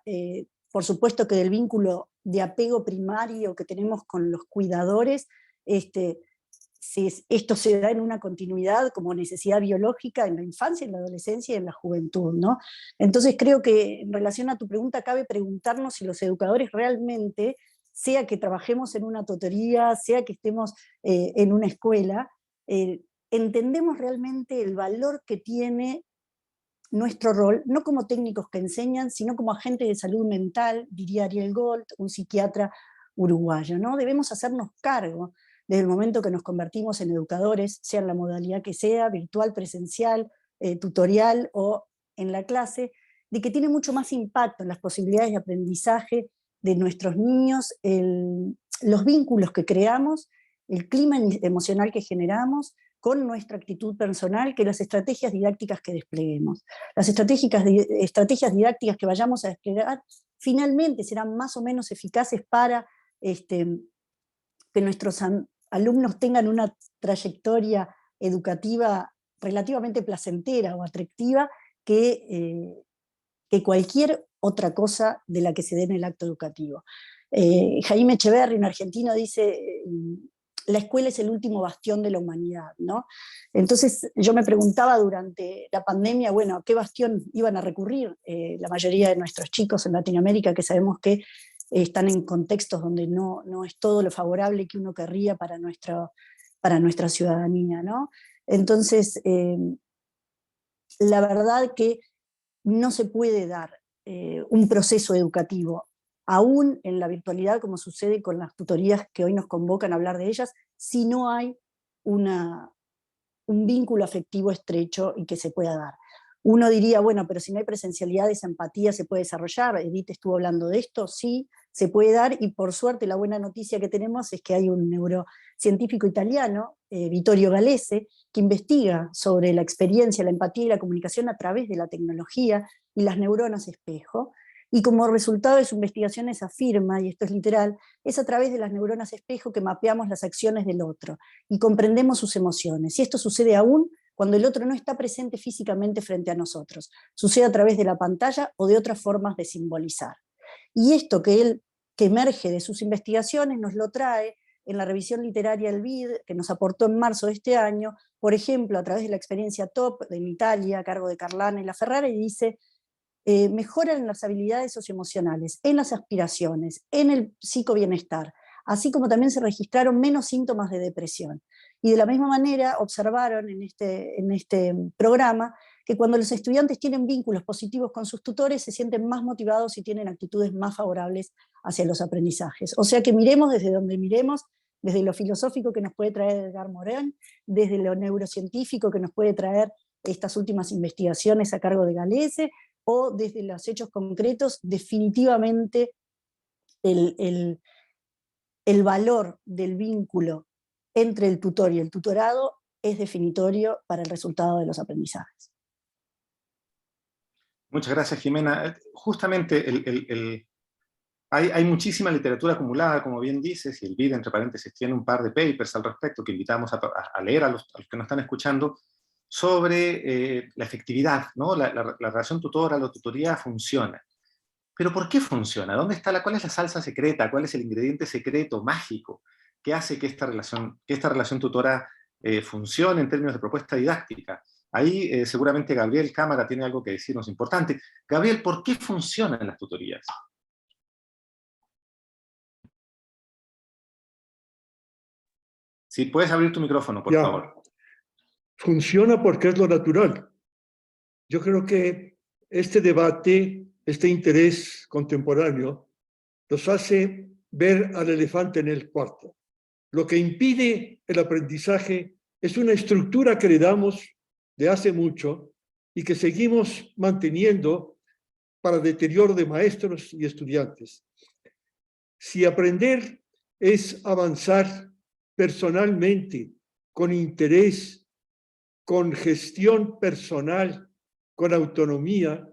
Por supuesto que del vínculo de apego primario que tenemos con los cuidadores, esto se da en una continuidad como necesidad biológica en la infancia, en la adolescencia y en la juventud, ¿no? Entonces creo que en relación a tu pregunta cabe preguntarnos si los educadores realmente, sea que trabajemos en una tutoría, sea que estemos en una escuela, entendemos realmente el valor que tiene nuestro rol, no como técnicos que enseñan, sino como agentes de salud mental, diría Ariel Gold, un psiquiatra uruguayo, ¿no? Debemos hacernos cargo desde el momento que nos convertimos en educadores, sea en la modalidad que sea, virtual, presencial, tutorial o en la clase, de que tiene mucho más impacto en las posibilidades de aprendizaje de nuestros niños, los vínculos que creamos, el clima emocional que generamos, con nuestra actitud personal, que las estrategias didácticas que despleguemos. Las estrategias didácticas que vayamos a desplegar finalmente serán más o menos eficaces para que nuestros alumnos tengan una trayectoria educativa relativamente placentera o atractiva que cualquier otra cosa de la que se dé en el acto educativo. Jaime Echeverri, un argentino, dice: la escuela es el último bastión de la humanidad, ¿no? Entonces yo me preguntaba durante la pandemia, bueno, ¿a qué bastión iban a recurrir la mayoría de nuestros chicos en Latinoamérica, que sabemos que están en contextos donde no es todo lo favorable que uno querría para nuestra ciudadanía, ¿no? Entonces, la verdad que no se puede dar un proceso educativo aún en la virtualidad, como sucede con las tutorías que hoy nos convocan a hablar de ellas, si no hay un vínculo afectivo estrecho y que se pueda dar. Uno diría, bueno, pero si no hay presencialidad, esa empatía se puede desarrollar. Edith estuvo hablando de esto, sí, se puede dar, y por suerte la buena noticia que tenemos es que hay un neurocientífico italiano, Vittorio Galese, que investiga sobre la experiencia, la empatía y la comunicación a través de la tecnología y las neuronas espejo, y como resultado de sus investigaciones afirma, y esto es literal, es a través de las neuronas espejo que mapeamos las acciones del otro y comprendemos sus emociones, y esto sucede aún cuando el otro no está presente físicamente frente a nosotros, sucede a través de la pantalla o de otras formas de simbolizar. Y esto que emerge de sus investigaciones nos lo trae en la revisión literaria del BID, que nos aportó en marzo de este año, por ejemplo, a través de la experiencia TOP en Italia, a cargo de Carlana y La Ferrara, y dice: mejoran las habilidades socioemocionales, en las aspiraciones, en el psicobienestar, así como también se registraron menos síntomas de depresión. Y de la misma manera observaron en este programa que cuando los estudiantes tienen vínculos positivos con sus tutores, se sienten más motivados y tienen actitudes más favorables hacia los aprendizajes. O sea que miremos desde donde miremos, desde lo filosófico que nos puede traer Edgar Morin, desde lo neurocientífico que nos puede traer estas últimas investigaciones a cargo de Galese, o desde los hechos concretos, definitivamente el valor del vínculo entre el tutor y el tutorado es definitorio para el resultado de los aprendizajes. Muchas gracias, Jimena. Justamente hay muchísima literatura acumulada, como bien dices, y el BID, entre paréntesis, tiene un par de papers al respecto que invitamos a leer a los que nos están escuchando, sobre la efectividad, ¿no? La relación tutora, la tutoría funciona. Pero ¿por qué funciona? ¿Cuál es la salsa secreta? ¿Cuál es el ingrediente secreto, mágico, que hace que esta relación tutora funcione en términos de propuesta didáctica? Ahí seguramente Gabriel Cámara tiene algo que decirnos importante. Gabriel, ¿por qué funcionan las tutorías? Si puedes abrir tu micrófono, por favor. Funciona porque es lo natural. Yo creo que este debate, este interés contemporáneo, nos hace ver al elefante en el cuarto. Lo que impide el aprendizaje es una estructura que le damos de hace mucho y que seguimos manteniendo para deterioro de maestros y estudiantes. Si aprender es avanzar personalmente, con interés, con gestión personal, con autonomía,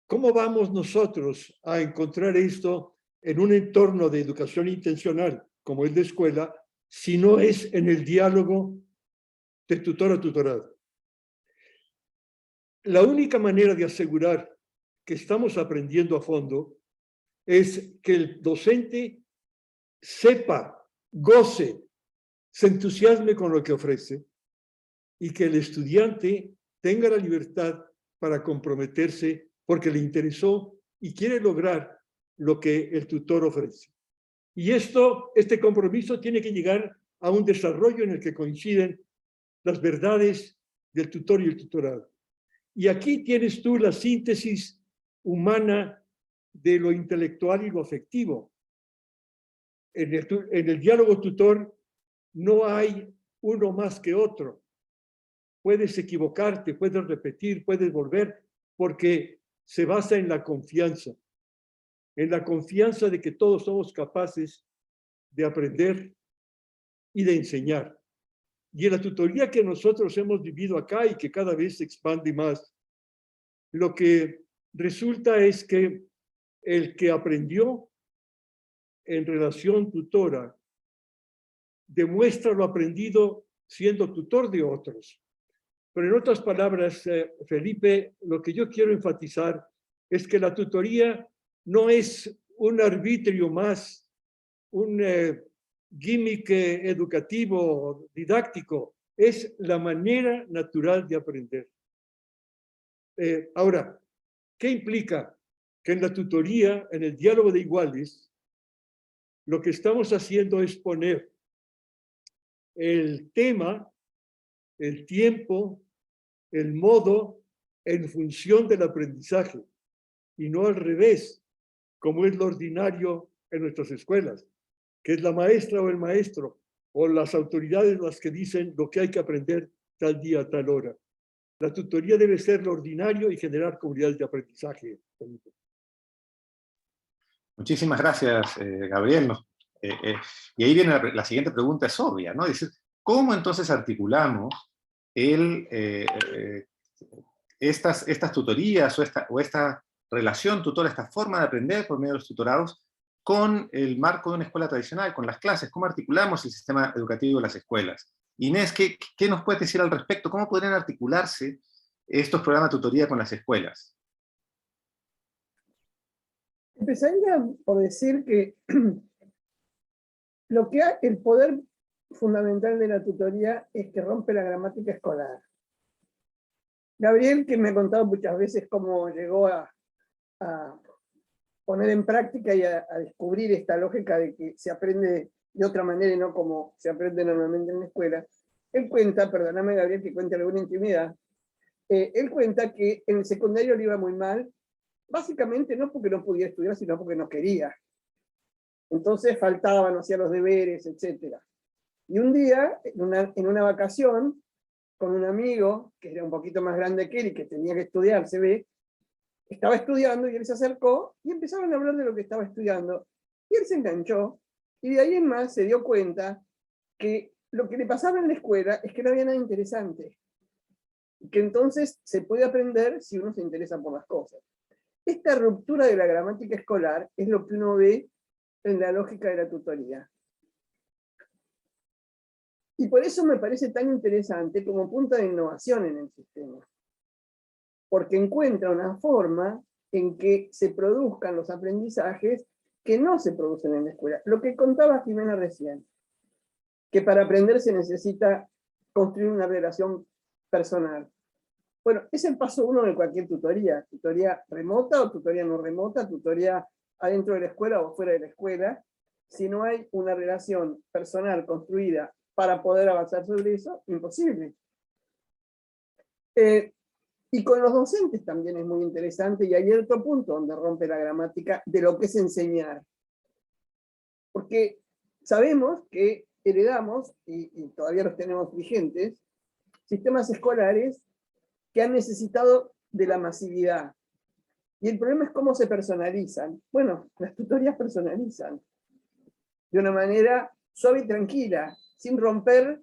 ¿cómo vamos nosotros a encontrar esto en un entorno de educación intencional como el de escuela, si no es en el diálogo de tutor a tutorado? La única manera de asegurar que estamos aprendiendo a fondo es que el docente sepa, goce, se entusiasme con lo que ofrece y que el estudiante tenga la libertad para comprometerse porque le interesó y quiere lograr lo que el tutor ofrece. Y este compromiso tiene que llegar a un desarrollo en el que coinciden las verdades del tutor y el tutorado. Y aquí tienes tú la síntesis humana de lo intelectual y lo afectivo. En el diálogo tutor no hay uno más que otro. Puedes equivocarte, puedes repetir, puedes volver, porque se basa en la confianza de que todos somos capaces de aprender y de enseñar. Y en la tutoría que nosotros hemos vivido acá y que cada vez se expande más, lo que resulta es que el que aprendió en relación tutora demuestra lo aprendido siendo tutor de otros. Pero en otras palabras, Felipe, lo que yo quiero enfatizar es que la tutoría no es un arbitrio más, un gimmick educativo, didáctico, es la manera natural de aprender. Ahora, ¿qué implica? Que en la tutoría, en el diálogo de iguales, lo que estamos haciendo es poner el tema, el tiempo, el modo en función del aprendizaje y no al revés, como es lo ordinario en nuestras escuelas, que es la maestra o el maestro o las autoridades las que dicen lo que hay que aprender tal día, a tal hora. La tutoría debe ser lo ordinario y generar comunidades de aprendizaje. Muchísimas gracias, Gabriel. Y ahí viene la siguiente pregunta, es obvia, ¿no? Es decir, ¿cómo entonces articulamos estas tutorías o esta relación tutora, esta forma de aprender por medio de los tutorados con el marco de una escuela tradicional, con las clases? ¿Cómo articulamos el sistema educativo de las escuelas? Inés, ¿qué nos puedes decir al respecto? ¿Cómo podrían articularse estos programas de tutoría con las escuelas? Empezaría por decir que el poder fundamental de la tutoría es que rompe la gramática escolar. Gabriel, que me ha contado muchas veces cómo llegó a poner en práctica y a descubrir esta lógica de que se aprende de otra manera y no como se aprende normalmente en la escuela, él cuenta, perdóname Gabriel que cuente alguna intimidad, él cuenta que en el secundario le iba muy mal, básicamente no porque no podía estudiar, sino porque no quería. Entonces faltaba, no hacía los deberes, etc. Y un día, en una vacación, con un amigo, que era un poquito más grande que él y que tenía que estudiar, se ve, estaba estudiando y él se acercó y empezaron a hablar de lo que estaba estudiando. Y él se enganchó, y de ahí en más se dio cuenta que lo que le pasaba en la escuela es que no había nada interesante. Y que entonces se puede aprender si uno se interesa por las cosas. Esta ruptura de la gramática escolar es lo que uno ve en la lógica de la tutoría. Y por eso me parece tan interesante como punto de innovación en el sistema. Porque encuentra una forma en que se produzcan los aprendizajes que no se producen en la escuela. Lo que contaba Jimena recién, que para aprender se necesita construir una relación personal. Bueno, es el paso uno de cualquier tutoría remota o tutoría no remota, tutoría adentro de la escuela o fuera de la escuela. Si no hay una relación personal construida para poder avanzar sobre eso, imposible. Y con los docentes también es muy interesante, y hay otro punto donde rompe la gramática de lo que es enseñar. Porque sabemos que heredamos, y todavía los tenemos vigentes, sistemas escolares que han necesitado de la masividad. Y el problema es cómo se personalizan. Bueno, las tutorías personalizan de una manera suave y tranquila, sin romper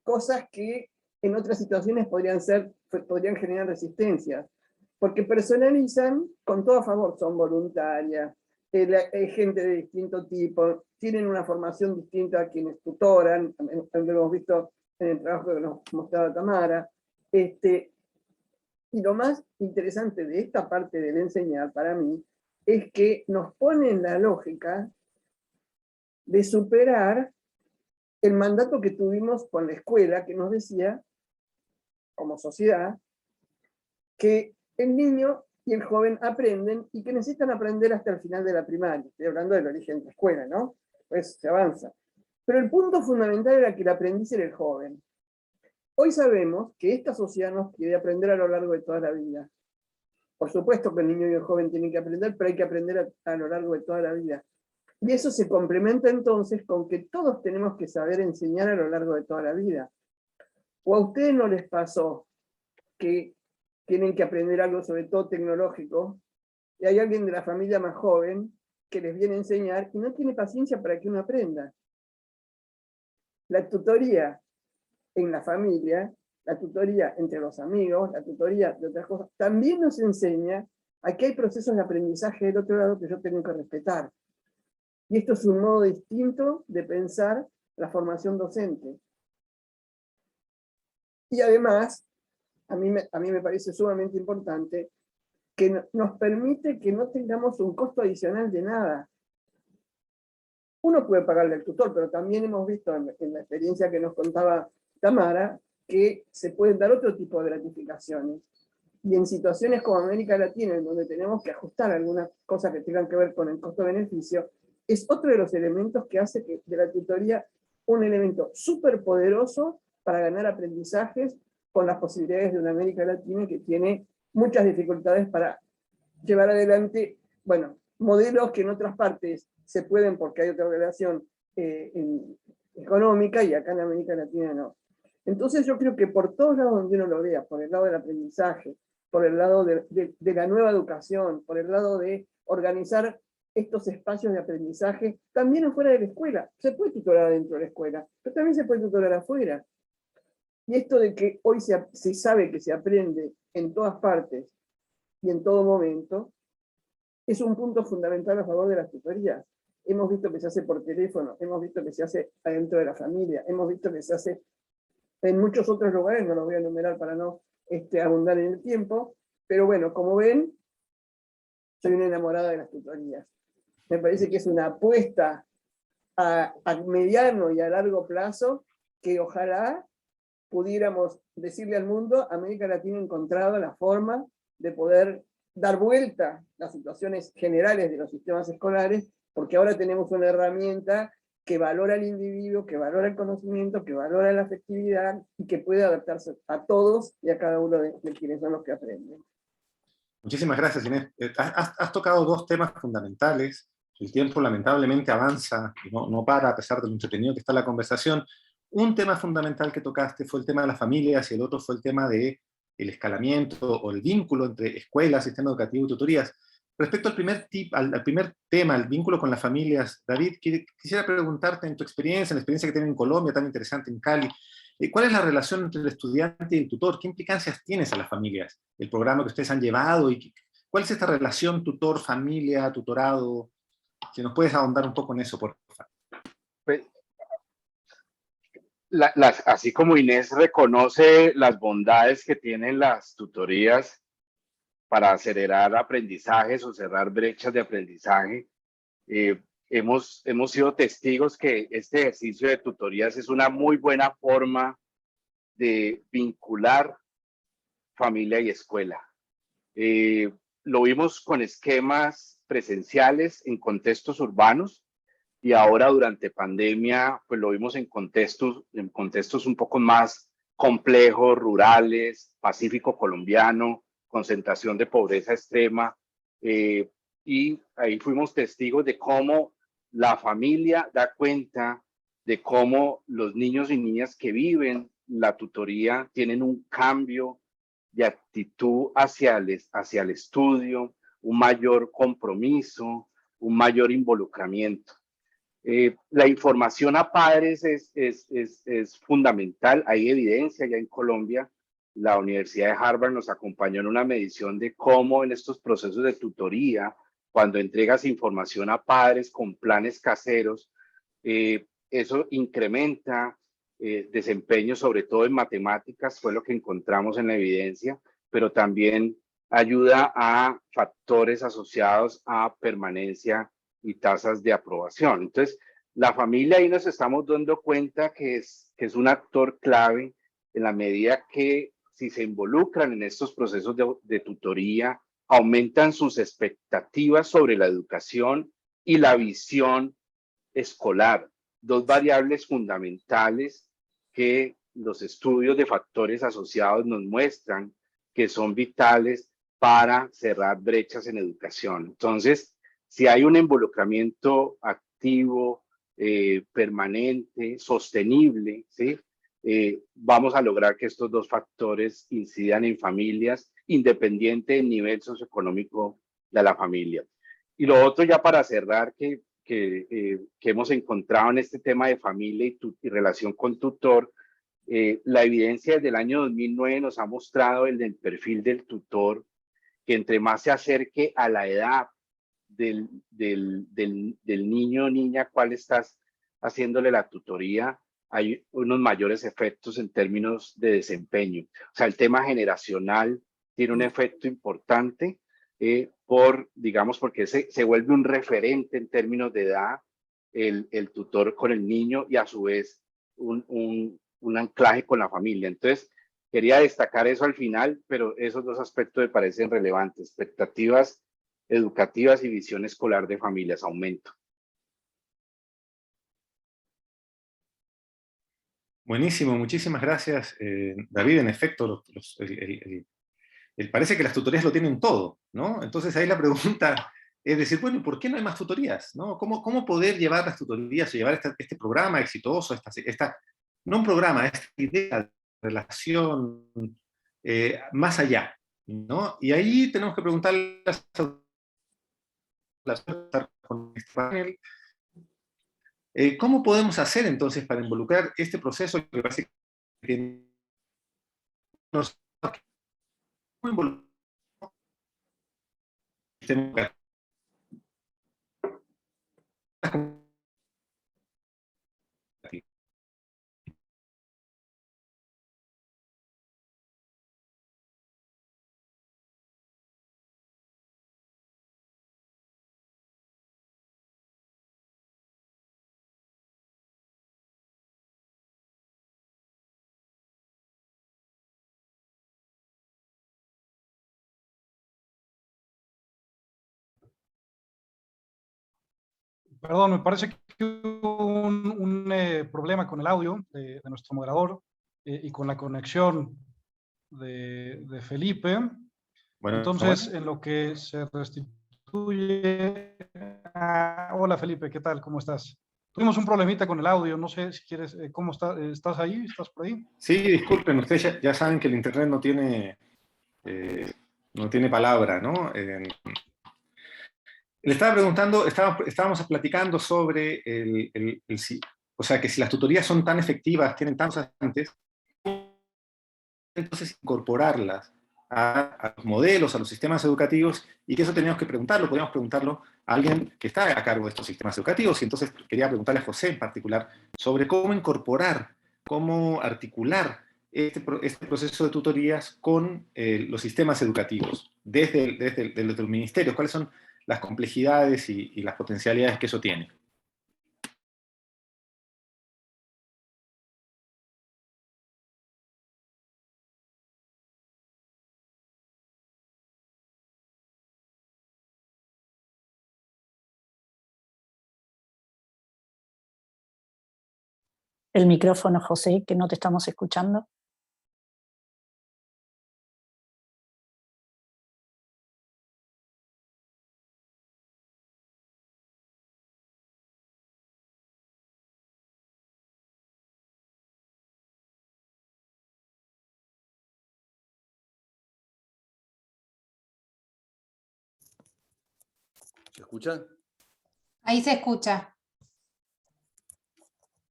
cosas que en otras situaciones podrían generar resistencias, porque personalizan con todo a favor, son voluntarias, hay gente de distinto tipo, tienen una formación distinta a quienes tutoran, lo hemos visto en el trabajo que nos mostraba Tamara. Y lo más interesante de esta parte del enseñar para mí es que nos pone en la lógica de superar el mandato que tuvimos con la escuela, que nos decía, como sociedad, que el niño y el joven aprenden y que necesitan aprender hasta el final de la primaria. Estoy hablando del origen de la escuela, ¿no? Pues se avanza. Pero el punto fundamental era que el aprendiz era el joven. Hoy sabemos que esta sociedad nos quiere aprender a lo largo de toda la vida. Por supuesto que el niño y el joven tienen que aprender, pero hay que aprender a lo largo de toda la vida. Y eso se complementa entonces con que todos tenemos que saber enseñar a lo largo de toda la vida. ¿O a ustedes no les pasó que tienen que aprender algo, sobre todo tecnológico, y hay alguien de la familia más joven que les viene a enseñar y no tiene paciencia para que uno aprenda? La tutoría en la familia, la tutoría entre los amigos, la tutoría de otras cosas, también nos enseña a que hay procesos de aprendizaje del otro lado que yo tengo que respetar. Y esto es un modo distinto de pensar la formación docente. Y además, a mí me parece sumamente importante que nos permite que no tengamos un costo adicional de nada. Uno puede pagarle al tutor, pero también hemos visto en la experiencia que nos contaba Tamara, que se pueden dar otro tipo de gratificaciones. Y en situaciones como América Latina, en donde tenemos que ajustar algunas cosas que tengan que ver con el costo-beneficio, es otro de los elementos que hace de la tutoría un elemento súper poderoso para ganar aprendizajes con las posibilidades de una América Latina que tiene muchas dificultades para llevar adelante, bueno, modelos que en otras partes se pueden porque hay otra relación económica y acá en América Latina no. Entonces yo creo que por todos lados donde uno lo vea, por el lado del aprendizaje, por el lado de la nueva educación, por el lado de organizar estos espacios de aprendizaje, también afuera de la escuela. Se puede tutorar dentro de la escuela, pero también se puede tutorar afuera. Y esto de que hoy se sabe que se aprende en todas partes y en todo momento, es un punto fundamental a favor de las tutorías. Hemos visto que se hace por teléfono, hemos visto que se hace adentro de la familia, hemos visto que se hace en muchos otros lugares, no los voy a enumerar para no abundar en el tiempo, pero bueno, como ven, soy una enamorada de las tutorías. Me parece que es una apuesta a mediano y a largo plazo que ojalá pudiéramos decirle al mundo, América Latina ha encontrado la forma de poder dar vuelta a las situaciones generales de los sistemas escolares, porque ahora tenemos una herramienta que valora al individuo, que valora el conocimiento, que valora la afectividad y que puede adaptarse a todos y a cada uno de quienes son los que aprenden. Muchísimas gracias, Inés. Has tocado dos temas fundamentales. El tiempo lamentablemente avanza y no para, a pesar de lo entretenido que está la conversación. Un tema fundamental que tocaste fue el tema de las familias y el otro fue el tema del escalamiento o el vínculo entre escuelas, sistema educativo y tutorías. Respecto al primer tema, el vínculo con las familias, David, quisiera preguntarte en tu experiencia, en la experiencia que tienen en Colombia, tan interesante en Cali, ¿cuál es la relación entre el estudiante y el tutor? ¿Qué implicancias tienes a las familias? El programa que ustedes han llevado, y ¿cuál es esta relación tutor-familia, tutorado? Si nos puedes ahondar un poco en eso, por favor. Pues, así como Inés reconoce las bondades que tienen las tutorías para acelerar aprendizajes o cerrar brechas de aprendizaje, hemos sido testigos que este ejercicio de tutorías es una muy buena forma de vincular familia y escuela. Lo vimos con esquemas presenciales en contextos urbanos y ahora durante pandemia pues lo vimos en contextos un poco más complejos, rurales, Pacífico colombiano, concentración de pobreza extrema, y ahí fuimos testigos de cómo la familia da cuenta de cómo los niños y niñas que viven la tutoría tienen un cambio de actitud hacia el estudio, un mayor compromiso, un mayor involucramiento. La información a padres es fundamental. Hay evidencia ya en Colombia. La Universidad de Harvard nos acompañó en una medición de cómo en estos procesos de tutoría, cuando entregas información a padres con planes caseros, eso incrementa desempeño, sobre todo en matemáticas, fue lo que encontramos en la evidencia, pero también ayuda a factores asociados a permanencia y tasas de aprobación. Entonces, la familia ahí nos estamos dando cuenta que es un actor clave en la medida que si se involucran en estos procesos de tutoría, aumentan sus expectativas sobre la educación y la visión escolar, dos variables fundamentales que los estudios de factores asociados nos muestran que son vitales para cerrar brechas en educación. Entonces, si hay un involucramiento activo, permanente, sostenible, ¿sí? Vamos a lograr que estos dos factores incidan en familias, independiente del nivel socioeconómico de la familia. Y lo otro, ya para cerrar, que hemos encontrado en este tema de familia y relación con tutor, la evidencia desde el año 2009 nos ha mostrado el perfil del tutor, que entre más se acerque a la edad del niño o niña cual estás haciéndole la tutoría, hay unos mayores efectos en términos de desempeño. O sea, el tema generacional tiene un efecto importante digamos, porque se vuelve un referente en términos de edad, el tutor con el niño, y a su vez un anclaje con la familia. Entonces, quería destacar eso al final, pero esos dos aspectos me parecen relevantes: expectativas educativas y visión escolar de familias, aumento. Buenísimo, muchísimas gracias, David. En efecto, parece que las tutorías lo tienen todo, ¿no? Entonces ahí la pregunta es decir, bueno, ¿por qué no hay más tutorías? ¿No? ¿Cómo poder llevar las tutorías o llevar este programa exitoso, no un programa, esta idea de relación más allá, ¿no? Y ahí tenemos que preguntarle a las con este panel, ¿cómo podemos hacer entonces para involucrar este proceso que parece que nos involucra? Perdón, me parece que hubo un problema con el audio de nuestro moderador y con la conexión de Felipe. Bueno, entonces, en lo que se restituye... hola Felipe, ¿qué tal? ¿Cómo estás? Tuvimos un problemita con el audio, no sé si quieres, ¿cómo estás? ¿Estás ahí? ¿Estás por ahí? Sí, disculpen, ustedes ya saben que el internet no tiene palabra, ¿no? Le estaba preguntando, estábamos platicando sobre o sea, que si las tutorías son tan efectivas, tienen tantos antes, entonces incorporarlas a los modelos, a los sistemas educativos, y que eso teníamos que preguntarlo, podríamos preguntarlo a alguien que está a cargo de estos sistemas educativos, y entonces quería preguntarle a José en particular sobre cómo incorporar, cómo articular este proceso de tutorías con los sistemas educativos, desde los ministerios, cuáles son las complejidades y las potencialidades que eso tiene. El micrófono, José, que no te estamos escuchando. ¿Se escucha? Ahí se escucha.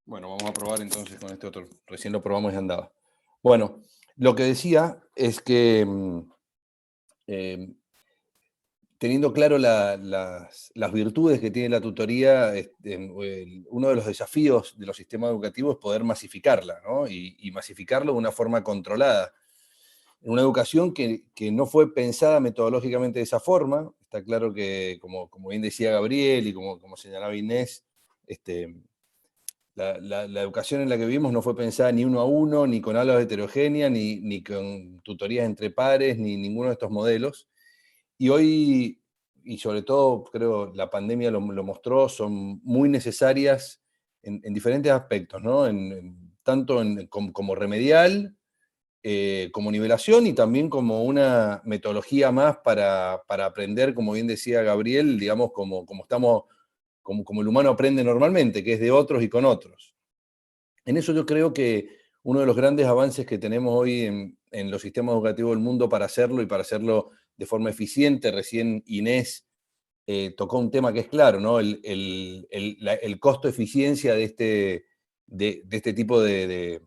Bueno, vamos a probar entonces con este otro. Recién lo probamos y andaba. Bueno, lo que decía es que teniendo claro las virtudes que tiene la tutoría, uno de los desafíos de los sistemas educativos es poder masificarla, ¿no? Y masificarlo de una forma controlada. En una educación que no fue pensada metodológicamente de esa forma, está claro que, como bien decía Gabriel y como señalaba Inés, la educación en la que vivimos no fue pensada ni uno a uno, ni con aulas heterogéneas, ni con tutorías entre pares, ni ninguno de estos modelos. Y hoy, y sobre todo creo la pandemia lo mostró, son muy necesarias en diferentes aspectos, ¿no? Tanto como remedial, como nivelación y también como una metodología más para aprender, como bien decía Gabriel, digamos, como el humano aprende normalmente, que es de otros y con otros. En eso yo creo que uno de los grandes avances que tenemos hoy en los sistemas educativos del mundo para hacerlo y para hacerlo de forma eficiente, recién Inés tocó un tema que es claro, ¿no? El costo-eficiencia de este tipo de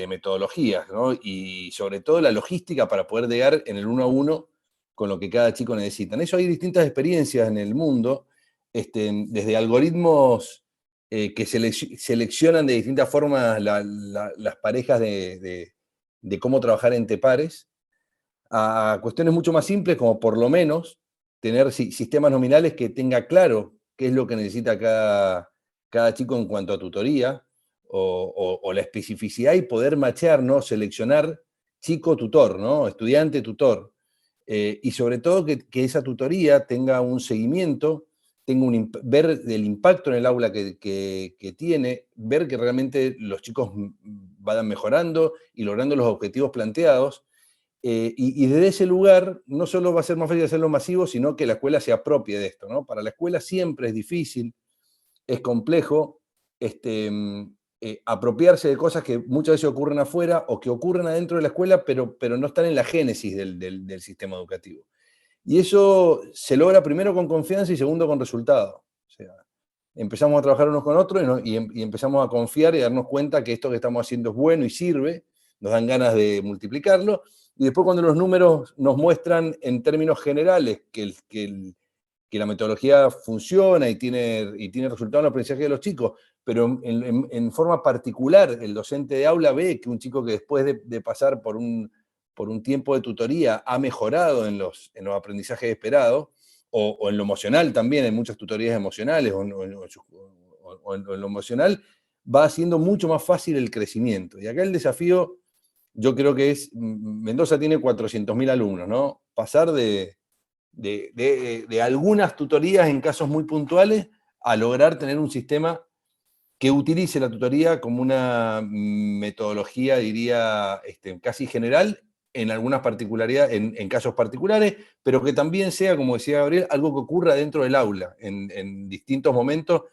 metodologías, ¿no? Y sobre todo la logística para poder llegar en el uno a uno con lo que cada chico necesita. En eso hay distintas experiencias en el mundo, desde algoritmos que seleccionan de distintas formas las parejas de cómo trabajar entre pares, a cuestiones mucho más simples, como por lo menos tener sistemas nominales que tenga claro qué es lo que necesita cada chico en cuanto a tutoría, o la especificidad y poder machear, ¿no? Seleccionar chico-tutor, ¿no? Estudiante-tutor. Y sobre todo que esa tutoría tenga un seguimiento, ver el impacto en el aula que tiene, ver que realmente los chicos vayan mejorando y logrando los objetivos planteados. Y desde ese lugar no solo va a ser más fácil hacerlo masivo, sino que la escuela se apropie de esto, ¿no? Para la escuela siempre es difícil, es complejo, apropiarse de cosas que muchas veces ocurren afuera o que ocurren adentro de la escuela, pero no están en la génesis del sistema educativo. Y eso se logra primero con confianza y segundo con resultado. O sea, empezamos a trabajar unos con otros y empezamos a confiar y darnos cuenta que esto que estamos haciendo es bueno y sirve, nos dan ganas de multiplicarlo, y después cuando los números nos muestran en términos generales que la metodología funciona y tiene resultado en el aprendizaje de los chicos, pero en forma particular el docente de aula ve que un chico que después de pasar por un tiempo de tutoría ha mejorado en los aprendizajes esperados, o en lo emocional también, en muchas tutorías emocionales, o en lo emocional, va haciendo mucho más fácil el crecimiento. Y acá el desafío, yo creo que Mendoza tiene 400.000 alumnos, ¿no? Pasar de algunas tutorías en casos muy puntuales a lograr tener un sistema que utilice la tutoría como una metodología, diría, casi general, en algunas particularidades, en casos particulares, pero que también sea, como decía Gabriel, algo que ocurra dentro del aula, en distintos momentos,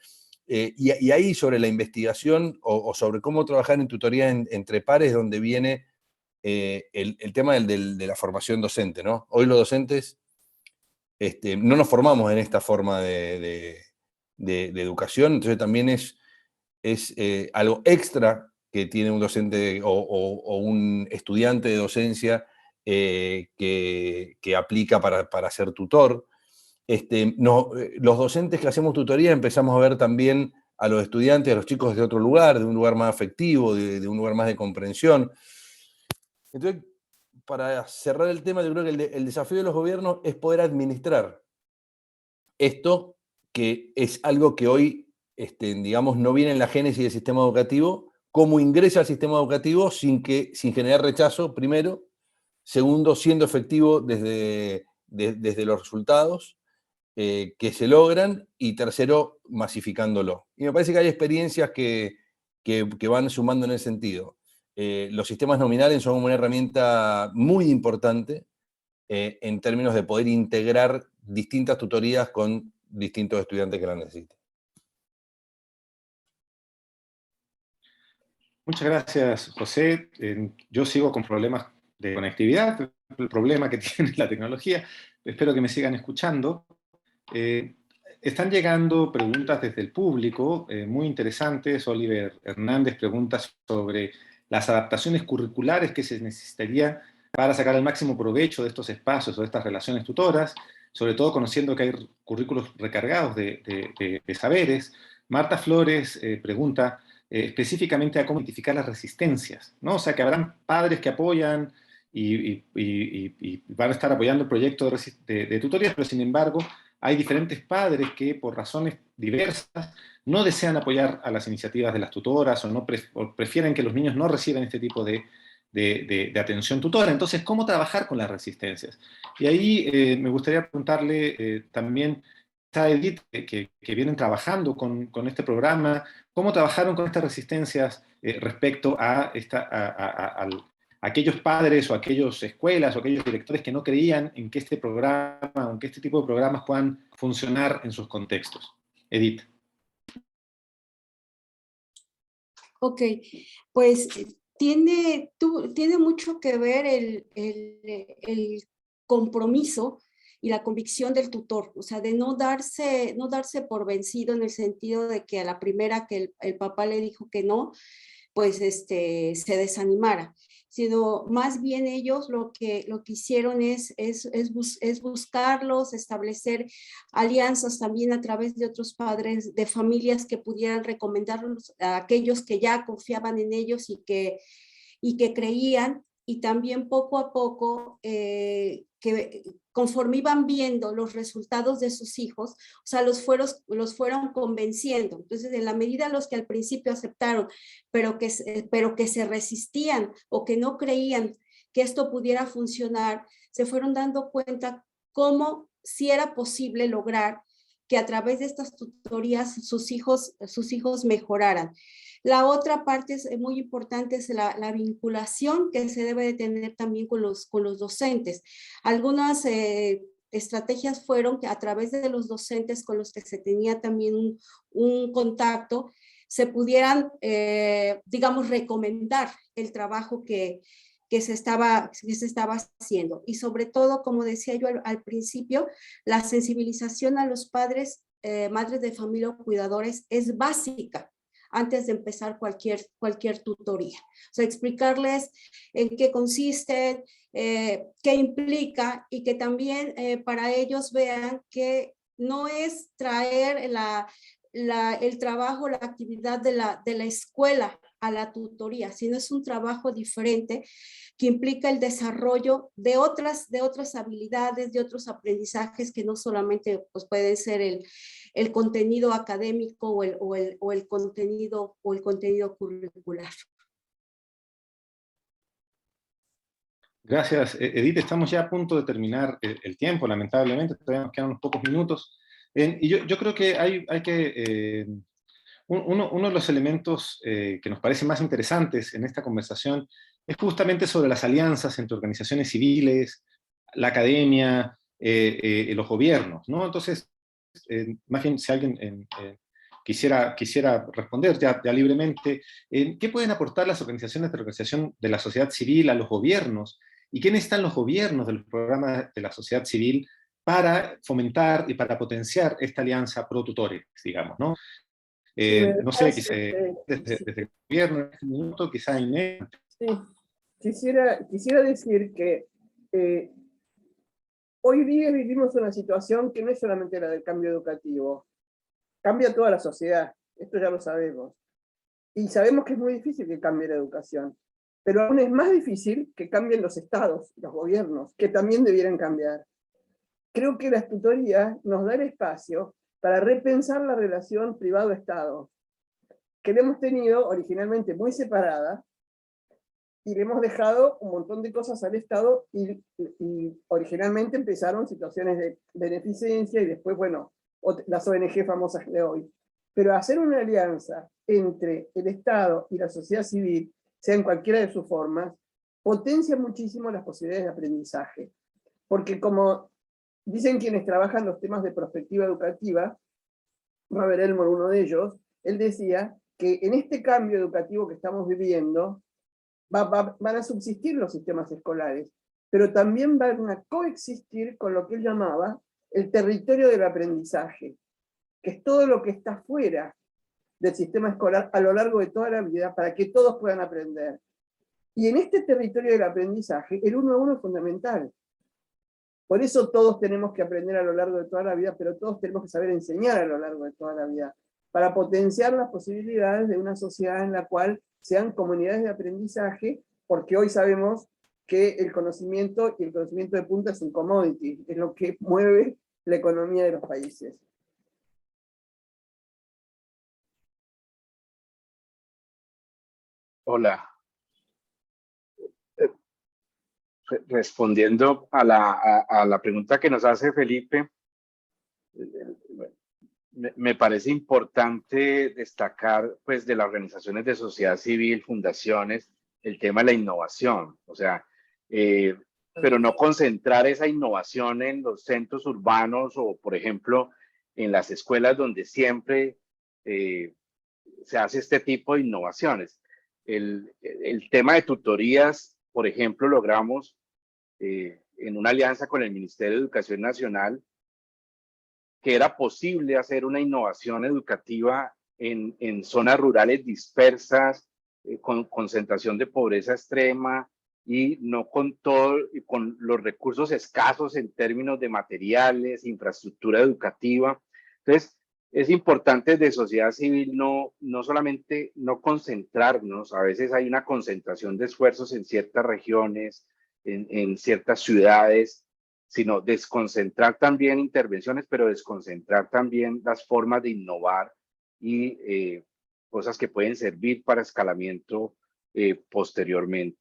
y ahí sobre la investigación o sobre cómo trabajar en tutoría entre pares, donde viene el tema de la formación docente, ¿no? Hoy los docentes no nos formamos en esta forma de educación, entonces también es algo extra que tiene un docente o un estudiante de docencia que aplica para ser tutor. Los docentes que hacemos tutoría empezamos a ver también a los estudiantes, a los chicos de otro lugar, de un lugar más afectivo, de un lugar más de comprensión. Entonces, para cerrar el tema, yo creo que el desafío de los gobiernos es poder administrar esto, que es algo que hoy, digamos, no viene en la génesis del sistema educativo, cómo ingresa al sistema educativo sin generar rechazo, primero. Segundo, siendo efectivo desde los resultados que se logran. Y tercero, masificándolo. Y me parece que hay experiencias que van sumando en ese sentido. Los sistemas nominales son una herramienta muy importante en términos de poder integrar distintas tutorías con distintos estudiantes que la necesiten. Muchas gracias, José. Yo sigo con problemas de conectividad, el problema que tiene la tecnología. Espero que me sigan escuchando. Están llegando preguntas desde el público, muy interesantes. Oliver Hernández pregunta sobre las adaptaciones curriculares que se necesitaría para sacar el máximo provecho de estos espacios o de estas relaciones tutoras, sobre todo conociendo que hay currículos recargados de saberes. Marta Flores pregunta específicamente a cómo identificar las resistencias, ¿no? O sea, que habrán padres que apoyan y van a estar apoyando el proyecto de tutorías, pero sin embargo hay diferentes padres que por razones diversas no desean apoyar a las iniciativas de las tutoras o prefieren que los niños no reciban este tipo de atención tutora. Entonces, ¿cómo trabajar con las resistencias? Y ahí me gustaría preguntarle también a Edith, que vienen trabajando con este programa, ¿cómo trabajaron con estas resistencias respecto a aquellos padres o aquellas escuelas o aquellos directores que no creían en que este programa o en que este tipo de programas puedan funcionar en sus contextos? Edith. Ok, pues tiene mucho que ver el compromiso y la convicción del tutor, o sea, de no darse por vencido en el sentido de que a la primera que el papá le dijo que no, pues se desanimara, sino más bien ellos lo que hicieron es buscarlos, establecer alianzas también a través de otros padres de familias que pudieran recomendarlos a aquellos que ya confiaban en ellos y que creían, y también poco a poco que conforme iban viendo los resultados de sus hijos, o sea, los fueron convenciendo. Entonces, en la medida los que al principio aceptaron, pero que se resistían o que no creían que esto pudiera funcionar, se fueron dando cuenta cómo sí era posible lograr que a través de estas tutorías sus hijos mejoraran. La otra parte muy importante es la vinculación que se debe de tener también con los docentes. Algunas estrategias fueron que a través de los docentes con los que se tenía también un contacto, se pudieran, digamos, recomendar el trabajo que se estaba haciendo. Y sobre todo, como decía yo al principio, la sensibilización a los padres, madres de familia o cuidadores es básica antes de empezar cualquier tutoría. O sea, explicarles en qué consiste, qué implica, y que también para ellos vean que no es traer el trabajo, la actividad de la escuela a la tutoría, sino es un trabajo diferente que implica el desarrollo de otras habilidades, de otros aprendizajes que no solamente pues, pueden ser el contenido académico o el contenido curricular. Gracias, Edith. Estamos ya a punto de terminar el tiempo, lamentablemente, todavía nos quedan unos pocos minutos. Y yo creo que hay que... uno de los elementos que nos parecen más interesantes en esta conversación es justamente sobre las alianzas entre organizaciones civiles, la academia, los gobiernos, ¿no? Entonces, más bien, si alguien quisiera responder ya libremente, ¿qué pueden aportar las organizaciones de la sociedad civil a los gobiernos? ¿Y qué necesitan los gobiernos del programa de la sociedad civil para fomentar y para potenciar esta alianza pro-tutores, digamos, ¿no? No sé, desde el gobierno en este minuto, quizá Inés. Sí, quisiera decir que hoy día vivimos una situación que no es solamente la del cambio educativo, cambia toda la sociedad, esto ya lo sabemos. Y sabemos que es muy difícil que cambie la educación, pero aún es más difícil que cambien los estados, los gobiernos, que también debieran cambiar. Creo que las tutorías nos dan espacio para repensar la relación privado-estado, que la hemos tenido originalmente muy separada, y le hemos dejado un montón de cosas al Estado, y originalmente empezaron situaciones de beneficencia, y después, bueno, las ONG famosas de hoy. Pero hacer una alianza entre el Estado y la sociedad civil, sea en cualquiera de sus formas, potencia muchísimo las posibilidades de aprendizaje. Porque como dicen quienes trabajan los temas de perspectiva educativa, Robert Elmore, uno de ellos, él decía que en este cambio educativo que estamos viviendo, van a subsistir los sistemas escolares, pero también van a coexistir con lo que él llamaba el territorio del aprendizaje, que es todo lo que está fuera del sistema escolar a lo largo de toda la vida para que todos puedan aprender. Y en este territorio del aprendizaje, el 1 a 1 es fundamental. Por eso todos tenemos que aprender a lo largo de toda la vida, pero todos tenemos que saber enseñar a lo largo de toda la vida, para potenciar las posibilidades de una sociedad en la cual sean comunidades de aprendizaje, porque hoy sabemos que el conocimiento y el conocimiento de punta es un commodity, es lo que mueve la economía de los países. Hola. Respondiendo a la pregunta que nos hace Felipe, me parece importante destacar pues, de las organizaciones de sociedad civil, fundaciones, el tema de la innovación. O sea, pero no concentrar esa innovación en los centros urbanos o, por ejemplo, en las escuelas donde siempre se hace este tipo de innovaciones. El tema de tutorías, por ejemplo, logramos en una alianza con el Ministerio de Educación Nacional que era posible hacer una innovación educativa en zonas rurales dispersas, con concentración de pobreza extrema y no con con los recursos escasos en términos de materiales, infraestructura educativa. Entonces, es importante de sociedad civil no solamente no concentrarnos, a veces hay una concentración de esfuerzos en ciertas regiones, en ciertas ciudades, sino desconcentrar también intervenciones, pero desconcentrar también las formas de innovar y cosas que pueden servir para escalamiento posteriormente.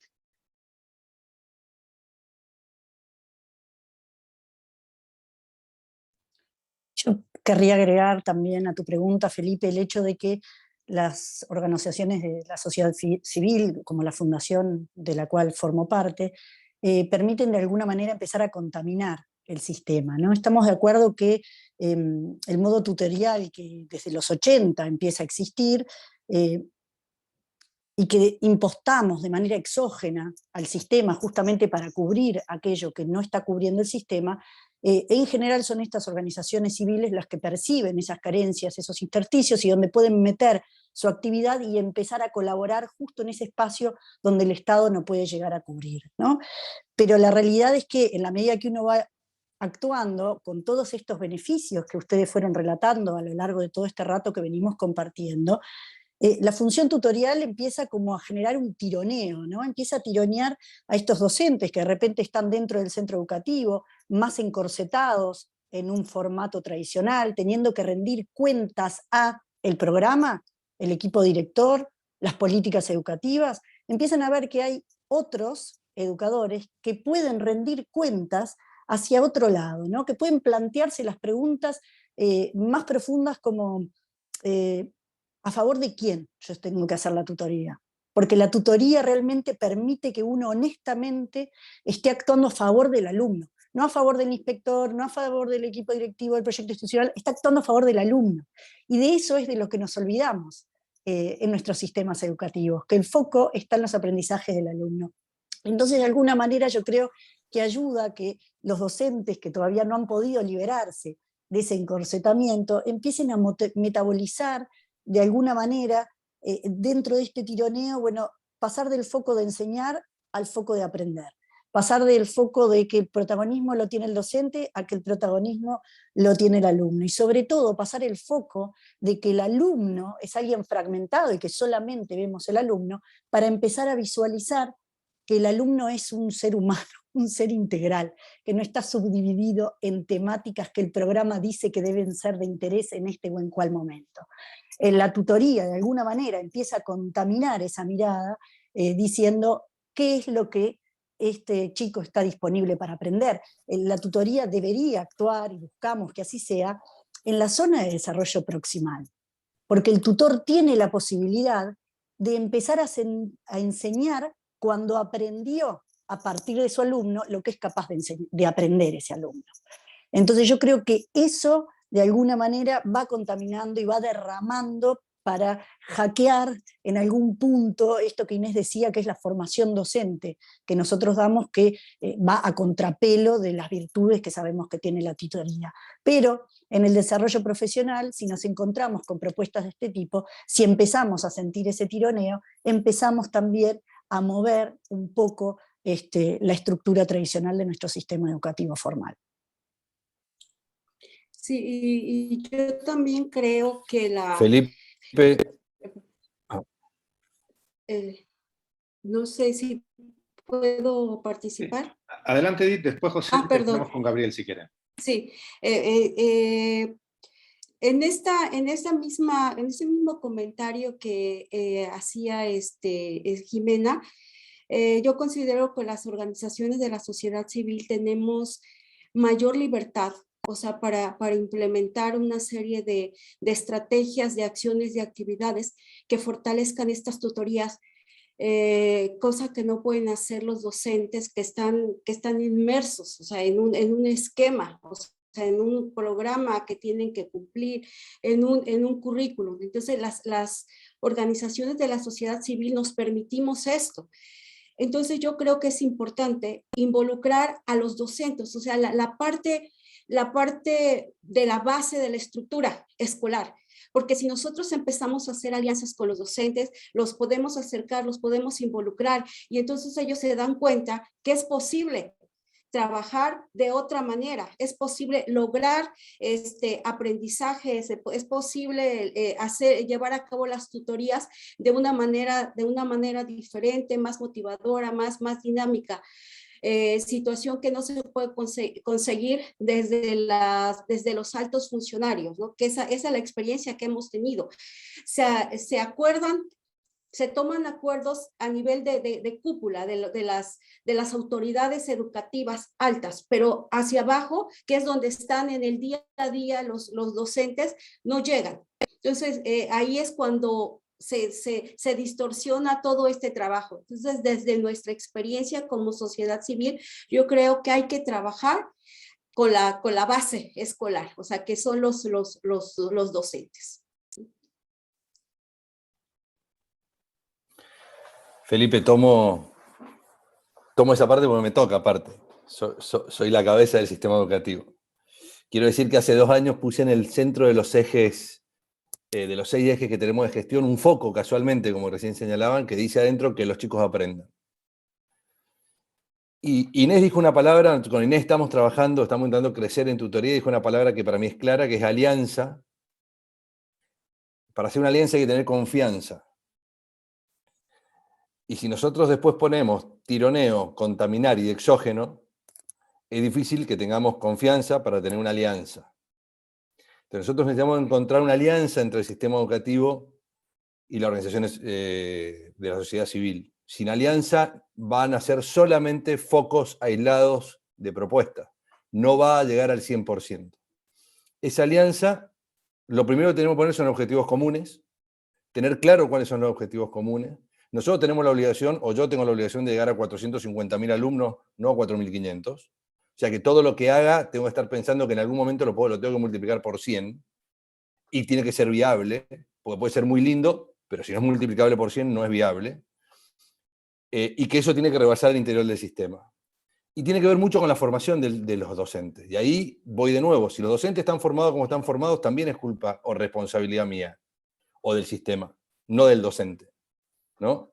Yo querría agregar también a tu pregunta, Felipe, el hecho de que las organizaciones de la sociedad civil, como la fundación de la cual formo parte, permiten de alguna manera empezar a contaminar el sistema, ¿no? Estamos de acuerdo que el modo tutorial que desde los 80 empieza a existir y que impostamos de manera exógena al sistema justamente para cubrir aquello que no está cubriendo el sistema, en general son estas organizaciones civiles las que perciben esas carencias, esos intersticios y donde pueden meter su actividad y empezar a colaborar justo en ese espacio donde el Estado no puede llegar a cubrir, ¿no? Pero la realidad es que en la medida que uno va actuando con todos estos beneficios que ustedes fueron relatando a lo largo de todo este rato que venimos compartiendo, la función tutorial empieza como a generar un tironeo, ¿no? Empieza a tironear a estos docentes que de repente están dentro del centro educativo, más encorsetados en un formato tradicional, teniendo que rendir cuentas a el programa, el equipo director, las políticas educativas. Empiezan a ver que hay otros educadores que pueden rendir cuentas hacia otro lado, ¿no? Que pueden plantearse las preguntas más profundas como ¿a favor de quién yo tengo que hacer la tutoría? Porque la tutoría realmente permite que uno honestamente esté actuando a favor del alumno, no a favor del inspector, no a favor del equipo directivo del proyecto institucional, está actuando a favor del alumno. Y de eso es de lo que nos olvidamos en nuestros sistemas educativos, que el foco está en los aprendizajes del alumno. Entonces, de alguna manera yo creo que ayuda a que los docentes que todavía no han podido liberarse de ese encorsetamiento empiecen a metabolizar de alguna manera, dentro de este tironeo, bueno, pasar del foco de enseñar al foco de aprender, pasar del foco de que el protagonismo lo tiene el docente a que el protagonismo lo tiene el alumno, y sobre todo pasar el foco de que el alumno es alguien fragmentado y que solamente vemos el alumno, para empezar a visualizar que el alumno es un ser humano, un ser integral, que no está subdividido en temáticas que el programa dice que deben ser de interés en este o en cual momento. La tutoría, de alguna manera, empieza a contaminar esa mirada, diciendo qué es lo que este chico está disponible para aprender. La tutoría debería actuar, y buscamos que así sea, en la zona de desarrollo proximal, porque el tutor tiene la posibilidad de empezar a enseñar cuando aprendió a partir de su alumno lo que es capaz de aprender ese alumno. Entonces yo creo que eso de alguna manera va contaminando y va derramando para hackear en algún punto esto que Inés decía, que es la formación docente, que nosotros damos, que va a contrapelo de las virtudes que sabemos que tiene la tutoría. Pero en el desarrollo profesional, si nos encontramos con propuestas de este tipo, si empezamos a sentir ese tironeo, empezamos también a mover un poco la estructura tradicional de nuestro sistema educativo formal. Sí, y yo también creo que Felipe. No sé si puedo participar. Sí. Adelante, Edith, después José, terminamos con Gabriel si quieren. Sí, en ese mismo comentario que hacía Jimena, yo considero que las organizaciones de la sociedad civil tenemos mayor libertad, o sea, para implementar una serie de estrategias, de acciones, de actividades que fortalezcan estas tutorías, cosa que no pueden hacer los docentes que están inmersos, o sea, en un esquema, o sea, en un programa que tienen que cumplir, en un currículum. Entonces, las organizaciones de la sociedad civil nos permitimos esto. Entonces, yo creo que es importante involucrar a los docentes, o sea, la parte de la base de la estructura escolar. Porque si nosotros empezamos a hacer alianzas con los docentes, los podemos acercar, los podemos involucrar, y entonces ellos se dan cuenta que es posible trabajar de otra manera, es posible lograr aprendizaje, es posible llevar a cabo las tutorías de una manera diferente, más motivadora, más dinámica. Situación que no se puede conseguir desde los altos funcionarios, ¿no? Que esa es la experiencia que hemos tenido. Se acuerdan, se toman acuerdos a nivel de cúpula de las autoridades educativas altas, pero hacia abajo, que es donde están en el día a día los docentes, no llegan. Entonces, ahí es cuando se distorsiona todo este trabajo. Entonces, desde nuestra experiencia como sociedad civil, yo creo que hay que trabajar con la base escolar, o sea, que son los docentes. Felipe, tomo esa parte porque me toca aparte. Soy la cabeza del sistema educativo. Quiero decir que hace 2 años puse en el centro de los ejes, de los 6 ejes que tenemos de gestión, un foco casualmente, como recién señalaban, que dice adentro que los chicos aprendan. Y Inés dijo una palabra, con Inés estamos trabajando, estamos intentando crecer en tutoría, dijo una palabra que para mí es clara, que es alianza. Para hacer una alianza hay que tener confianza. Y si nosotros después ponemos tironeo, contaminar y exógeno, es difícil que tengamos confianza para tener una alianza. Entonces nosotros necesitamos encontrar una alianza entre el sistema educativo y las organizaciones de la sociedad civil. Sin alianza van a ser solamente focos aislados de propuestas. No va a llegar al 100%. Esa alianza, lo primero que tenemos que poner son objetivos comunes, tener claro cuáles son los objetivos comunes. Nosotros tenemos la obligación, o yo tengo la obligación de llegar a 450.000 alumnos, no a 4.500. O sea que todo lo que haga, tengo que estar pensando que en algún momento lo tengo que multiplicar por 100 y tiene que ser viable, porque puede ser muy lindo, pero si no es multiplicable por 100 no es viable. Y que eso tiene que rebasar el interior del sistema. Y tiene que ver mucho con la formación de los docentes. Y ahí voy de nuevo, si los docentes están formados como están formados, también es culpa o responsabilidad mía, o del sistema, no del docente, ¿no?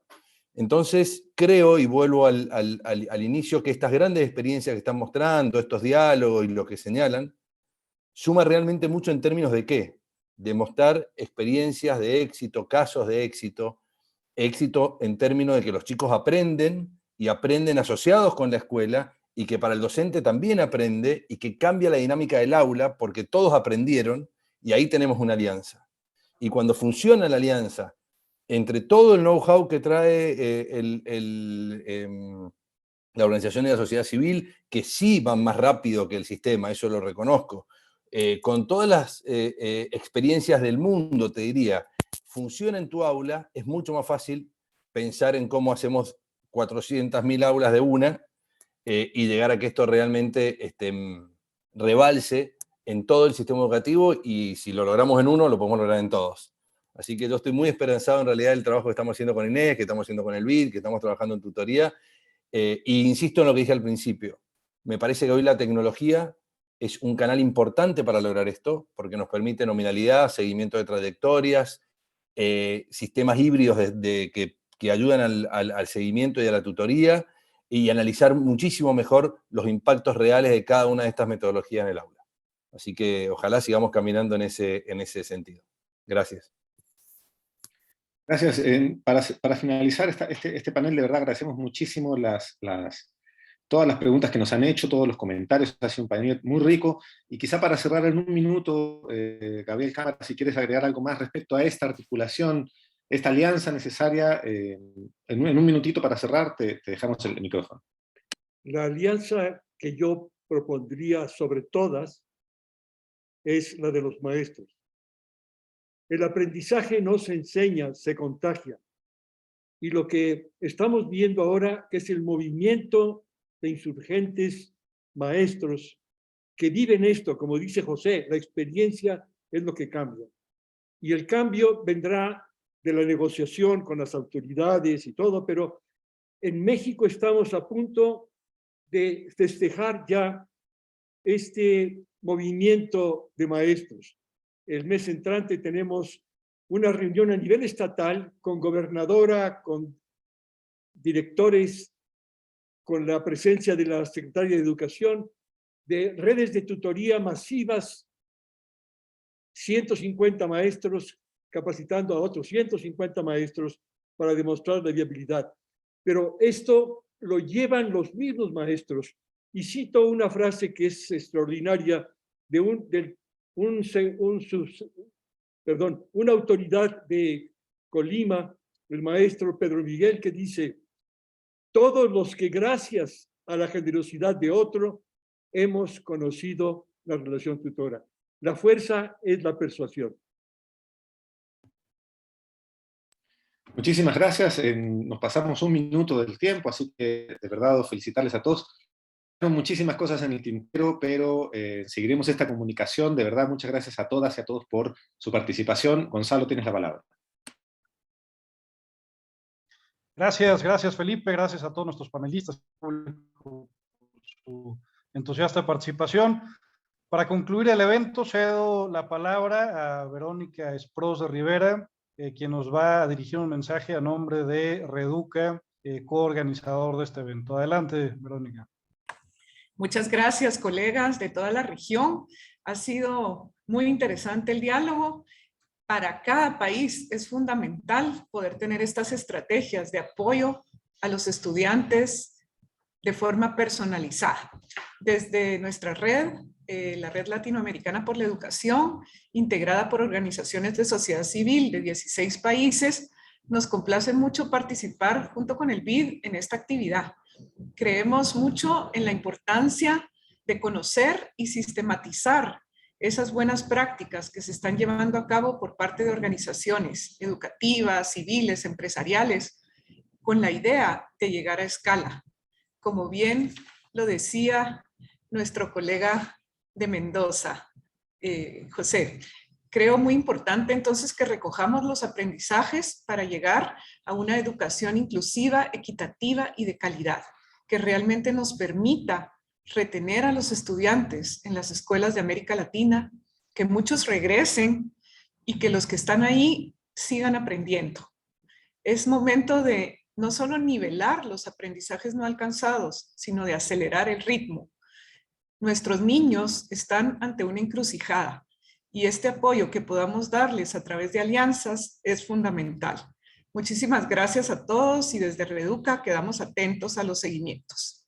Entonces, creo, y vuelvo al inicio, que estas grandes experiencias que están mostrando, estos diálogos y lo que señalan, suma realmente mucho en términos de ¿qué? De mostrar experiencias de éxito, casos de éxito en términos de que los chicos aprenden, y aprenden asociados con la escuela, y que para el docente también aprende, y que cambia la dinámica del aula, porque todos aprendieron, y ahí tenemos una alianza. Y cuando funciona la alianza, entre todo el know-how que trae la organización de la sociedad civil, que sí van más rápido que el sistema, eso lo reconozco, con todas las experiencias del mundo, te diría, funciona en tu aula, es mucho más fácil pensar en cómo hacemos 400.000 aulas de una y llegar a que esto realmente rebalse en todo el sistema educativo, y si lo logramos en uno, lo podemos lograr en todos. Así que yo estoy muy esperanzado en realidad del trabajo que estamos haciendo con Inés, que estamos haciendo con el BID, que estamos trabajando en tutoría. Y insisto en lo que dije al principio. Me parece que hoy la tecnología es un canal importante para lograr esto, porque nos permite nominalidad, seguimiento de trayectorias, sistemas híbridos que ayudan al seguimiento y a la tutoría, y analizar muchísimo mejor los impactos reales de cada una de estas metodologías en el aula. Así que ojalá sigamos caminando en ese sentido. Gracias. Gracias. Para finalizar este panel, de verdad agradecemos muchísimo todas las preguntas que nos han hecho, todos los comentarios. Ha sido un panel muy rico. Y quizá para cerrar en un minuto, Gabriel Cámara, si quieres agregar algo más respecto a esta articulación, esta alianza necesaria, en un minutito para cerrar, te dejamos el micrófono. La alianza que yo propondría sobre todas es la de los maestros. El aprendizaje no se enseña, se contagia. Y lo que estamos viendo ahora es el movimiento de insurgentes maestros que viven esto, como dice José, la experiencia es lo que cambia. Y el cambio vendrá de la negociación con las autoridades y todo, pero en México estamos a punto de festejar ya este movimiento de maestros. El mes entrante tenemos una reunión a nivel estatal con gobernadora, con directores, con la presencia de la secretaria de Educación, de redes de tutoría masivas, 150 maestros capacitando a otros 150 maestros para demostrar la viabilidad. Pero esto lo llevan los mismos maestros. Y cito una frase que es extraordinaria de una autoridad de Colima, el maestro Pedro Miguel, que dice: todos los que gracias a la generosidad de otro hemos conocido la relación tutora. La fuerza es la persuasión. Muchísimas gracias. Nos pasamos un minuto del tiempo, así que de verdad felicitarles a todos. Muchísimas cosas en el tintero, pero seguiremos esta comunicación. De verdad, muchas gracias a todas y a todos por su participación. Gonzalo, tienes la palabra. Gracias Felipe, gracias a todos nuestros panelistas por su entusiasta participación. Para concluir el evento, cedo la palabra a Verónica Esproz de Rivera, quien nos va a dirigir un mensaje a nombre de Reduca, coorganizador de este evento. Adelante, Verónica. Muchas gracias, colegas de toda la región. Ha sido muy interesante el diálogo. Para cada país es fundamental poder tener estas estrategias de apoyo a los estudiantes de forma personalizada. Desde nuestra red, la Red Latinoamericana por la Educación, integrada por organizaciones de sociedad civil de 16 países, nos complace mucho participar junto con el BID en esta actividad. Creemos mucho en la importancia de conocer y sistematizar esas buenas prácticas que se están llevando a cabo por parte de organizaciones educativas, civiles, empresariales, con la idea de llegar a escala. Como bien lo decía nuestro colega de Mendoza, José, creo muy importante entonces que recojamos los aprendizajes para llegar a una educación inclusiva, equitativa y de calidad, que realmente nos permita retener a los estudiantes en las escuelas de América Latina, que muchos regresen y que los que están ahí sigan aprendiendo. Es momento de no solo nivelar los aprendizajes no alcanzados, sino de acelerar el ritmo. Nuestros niños están ante una encrucijada y este apoyo que podamos darles a través de alianzas es fundamental. Muchísimas gracias a todos y desde Reduca quedamos atentos a los seguimientos.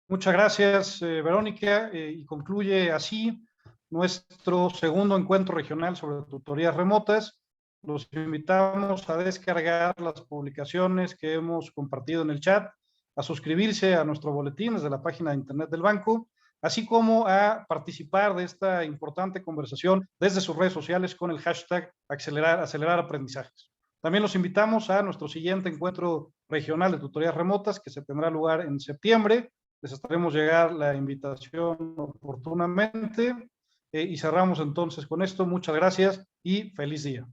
Muchas gracias, Verónica, y concluye así nuestro segundo encuentro regional sobre tutorías remotas. Los invitamos a descargar las publicaciones que hemos compartido en el chat, a suscribirse a nuestro boletín desde la página de internet del banco, así como a participar de esta importante conversación desde sus redes sociales con el hashtag acelerar aprendizajes. También los invitamos a nuestro siguiente encuentro regional de tutorías remotas que se tendrá lugar en septiembre. Les estaremos llegar la invitación oportunamente Y cerramos entonces con esto. Muchas gracias y feliz día.